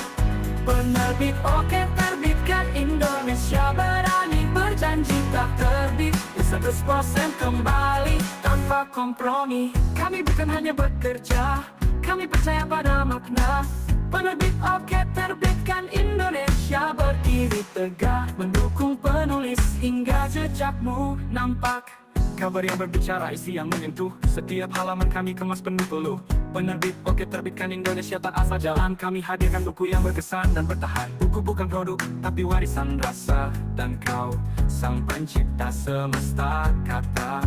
Penerbit oke terbitkan Indonesia, berani berjanji tak terbit 100% kembali tanpa kompromi. Kami bukan hanya bekerja, kami percaya pada makna. Penerbit oke terbitkan Indonesia, berdiri tegak mendukung penulis hingga jejakmu nampak. Kabar yang berbicara, isi yang menyentuh, setiap halaman kami kemas penuh peluh. Penerbit oke terbitkan Indonesia, tak asal jalan, kami hadirkan buku yang berkesan dan bertahan. Buku bukan produk, tapi warisan rasa, dan kau sang pencipta semesta kata.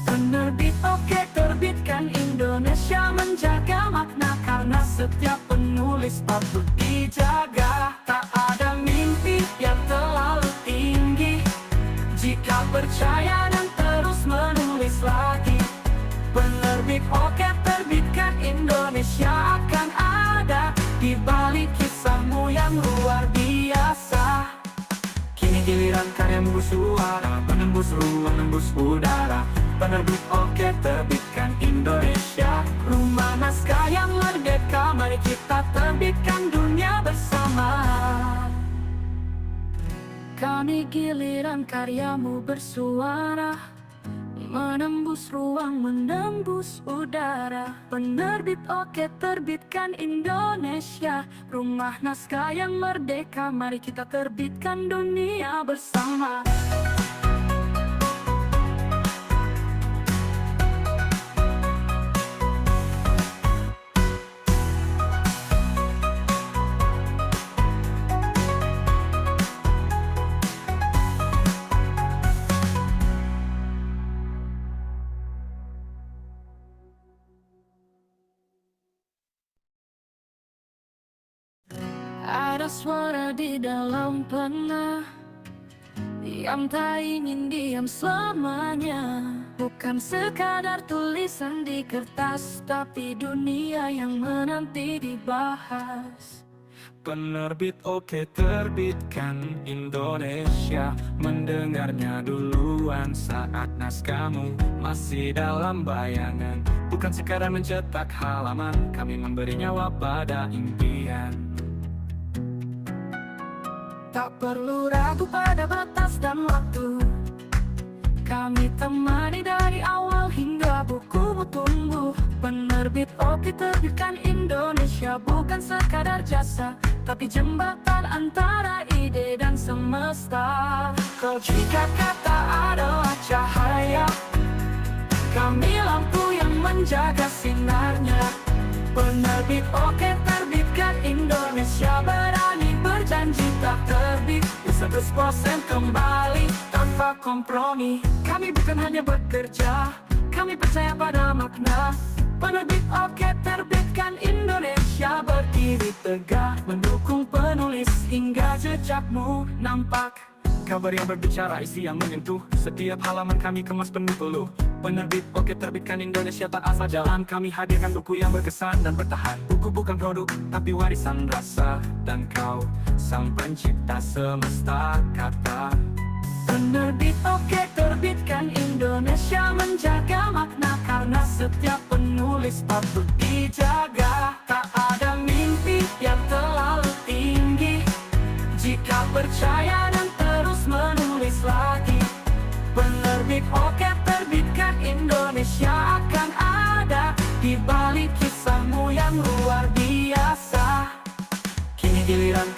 Penerbit oke terbitkan Indonesia, menjaga makna karena setiap penulis patut dijaga. Tak ada mimpi yang terlalu tinggi jika percaya dan terus menulis lagi. Penerbit oke terbitkan Indonesia akan ada di balik kisahmu yang luar biasa. Kini giliran karyamu bersuara, menembus ruang, menembus udara. Penerbit oke terbitkan Indonesia, rumah naskah yang merdeka, mari kita terbitkan dunia bersama. Kini giliran karyamu bersuara, menembus ruang, menembus udara. Penerbit Oke terbitkan Indonesia, rumah naskah yang merdeka. Mari kita terbitkan dunia bersama. Ada suara di dalam pena yang tak ingin diam selamanya. Bukan sekadar tulisan di kertas, tapi dunia yang menanti dibahas. Penerbit Oke terbitkan Indonesia, mendengarnya duluan saat naskahmu masih dalam bayangan. Bukan sekadar mencetak halaman, kami memberi nyawa pada impian. Tak perlu ragu pada batas dan waktu, kami temani dari awal hingga bukumu tumbuh. Penerbit Oke terbitkan Indonesia, bukan sekadar jasa, tapi jembatan antara ide dan semesta. Kau jika kata adalah cahaya, kami lampu yang menjaga sinarnya. Penerbit Oke terbitkan Indonesia, berani berjanji tak terbit 100% kembali tanpa kompromi. Kami bukan hanya bekerja, kami percaya pada makna. Penerbit Oke terbitkan Indonesia, berdiri tegak mendukung penulis hingga jejakmu nampak. Kabar yang berbicara, isi yang menyentuh, setiap halaman kami kemas penuh peluh. Penerbit Oke terbitkan Indonesia, tak asal jalan, kami hadirkan buku yang berkesan dan bertahan. Buku bukan produk, tapi warisan rasa, dan kau sang pencipta semesta kata. Penerbit Oke terbitkan Indonesia, menjaga makna, karena setiap penulis patut dijaga. Tak ada mimpi yang terlalu tinggi jika percaya dan terus menulis lagi. Penerbit Oke terbitkan Indonesia akan ada di balik kisahmu yang luar biasa. Kini giliran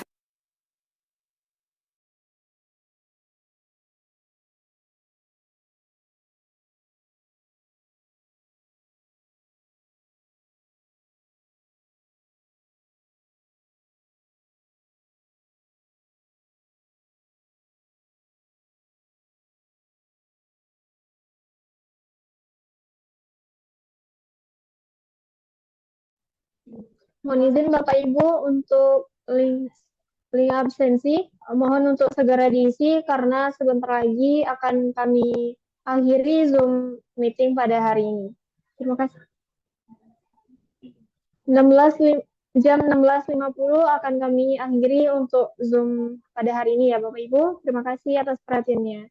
Mohon izin Bapak Ibu untuk link absensi, mohon untuk segera diisi karena sebentar lagi akan kami akhiri Zoom meeting pada hari ini. Terima kasih. Jam 16.50 akan kami akhiri untuk Zoom pada hari ini ya Bapak Ibu. Terima kasih atas perhatiannya.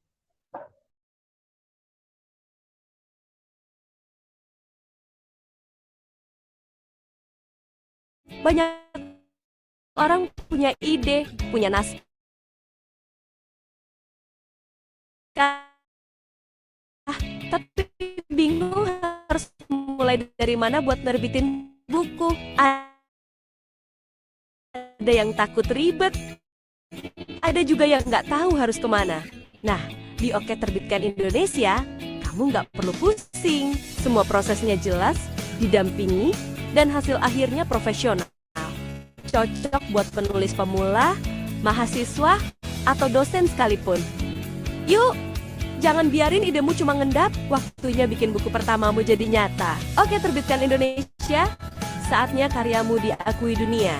Banyak orang punya ide, punya naskah, tapi bingung harus mulai dari mana buat nerbitin buku. Ada yang takut ribet, ada juga yang nggak tahu harus kemana. Nah, di Oke Terbitkan Indonesia, kamu nggak perlu pusing. Semua prosesnya jelas, didampingi, dan hasil akhirnya profesional. Cocok buat penulis pemula, mahasiswa, atau dosen sekalipun. Yuk, jangan biarin idemu cuma ngendap, waktunya bikin buku pertamamu jadi nyata. Oke Terbitkan Indonesia, saatnya karyamu diakui dunia.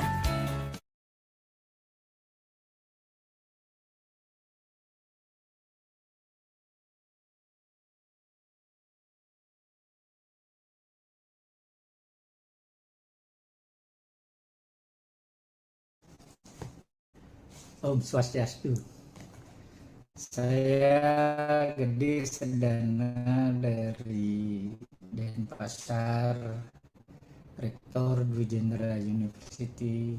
Om Swastiastu. Saya Gede Sedana dari Denpasar, Rektor Dwi Jendra University,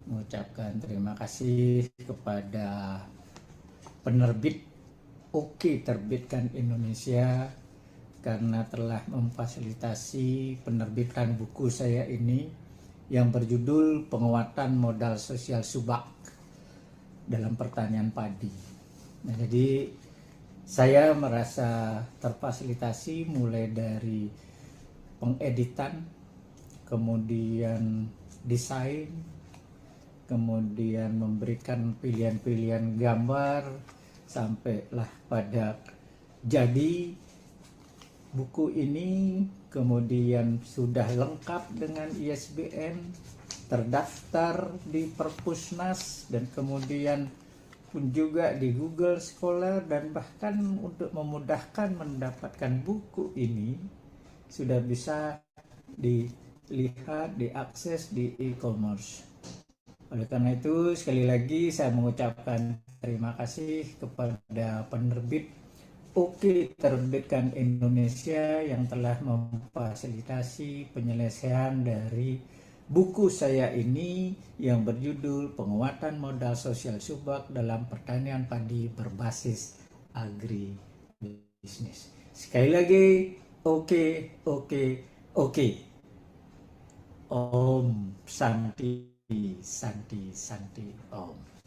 mengucapkan terima kasih kepada penerbit Oke Terbitkan Indonesia karena telah memfasilitasi penerbitan buku saya ini yang berjudul Penguatan Modal Sosial Subak dalam Pertanian Padi. Nah, jadi saya merasa terfasilitasi mulai dari pengeditan, kemudian desain, kemudian memberikan pilihan-pilihan gambar, sampailah pada jadi buku ini, kemudian sudah lengkap dengan ISBN, terdaftar di Perpusnas, dan kemudian pun juga di Google Scholar, dan bahkan untuk memudahkan mendapatkan buku ini sudah bisa dilihat, diakses di e-commerce. Oleh karena itu, sekali lagi saya mengucapkan terima kasih kepada penerbit Oke Terbitkan Indonesia yang telah memfasilitasi penyelesaian dari buku saya ini yang berjudul Penguatan Modal Sosial Subak dalam Pertanian Padi Berbasis Agribisnis. Sekali lagi, oke. Om Santi Santi Santi Om.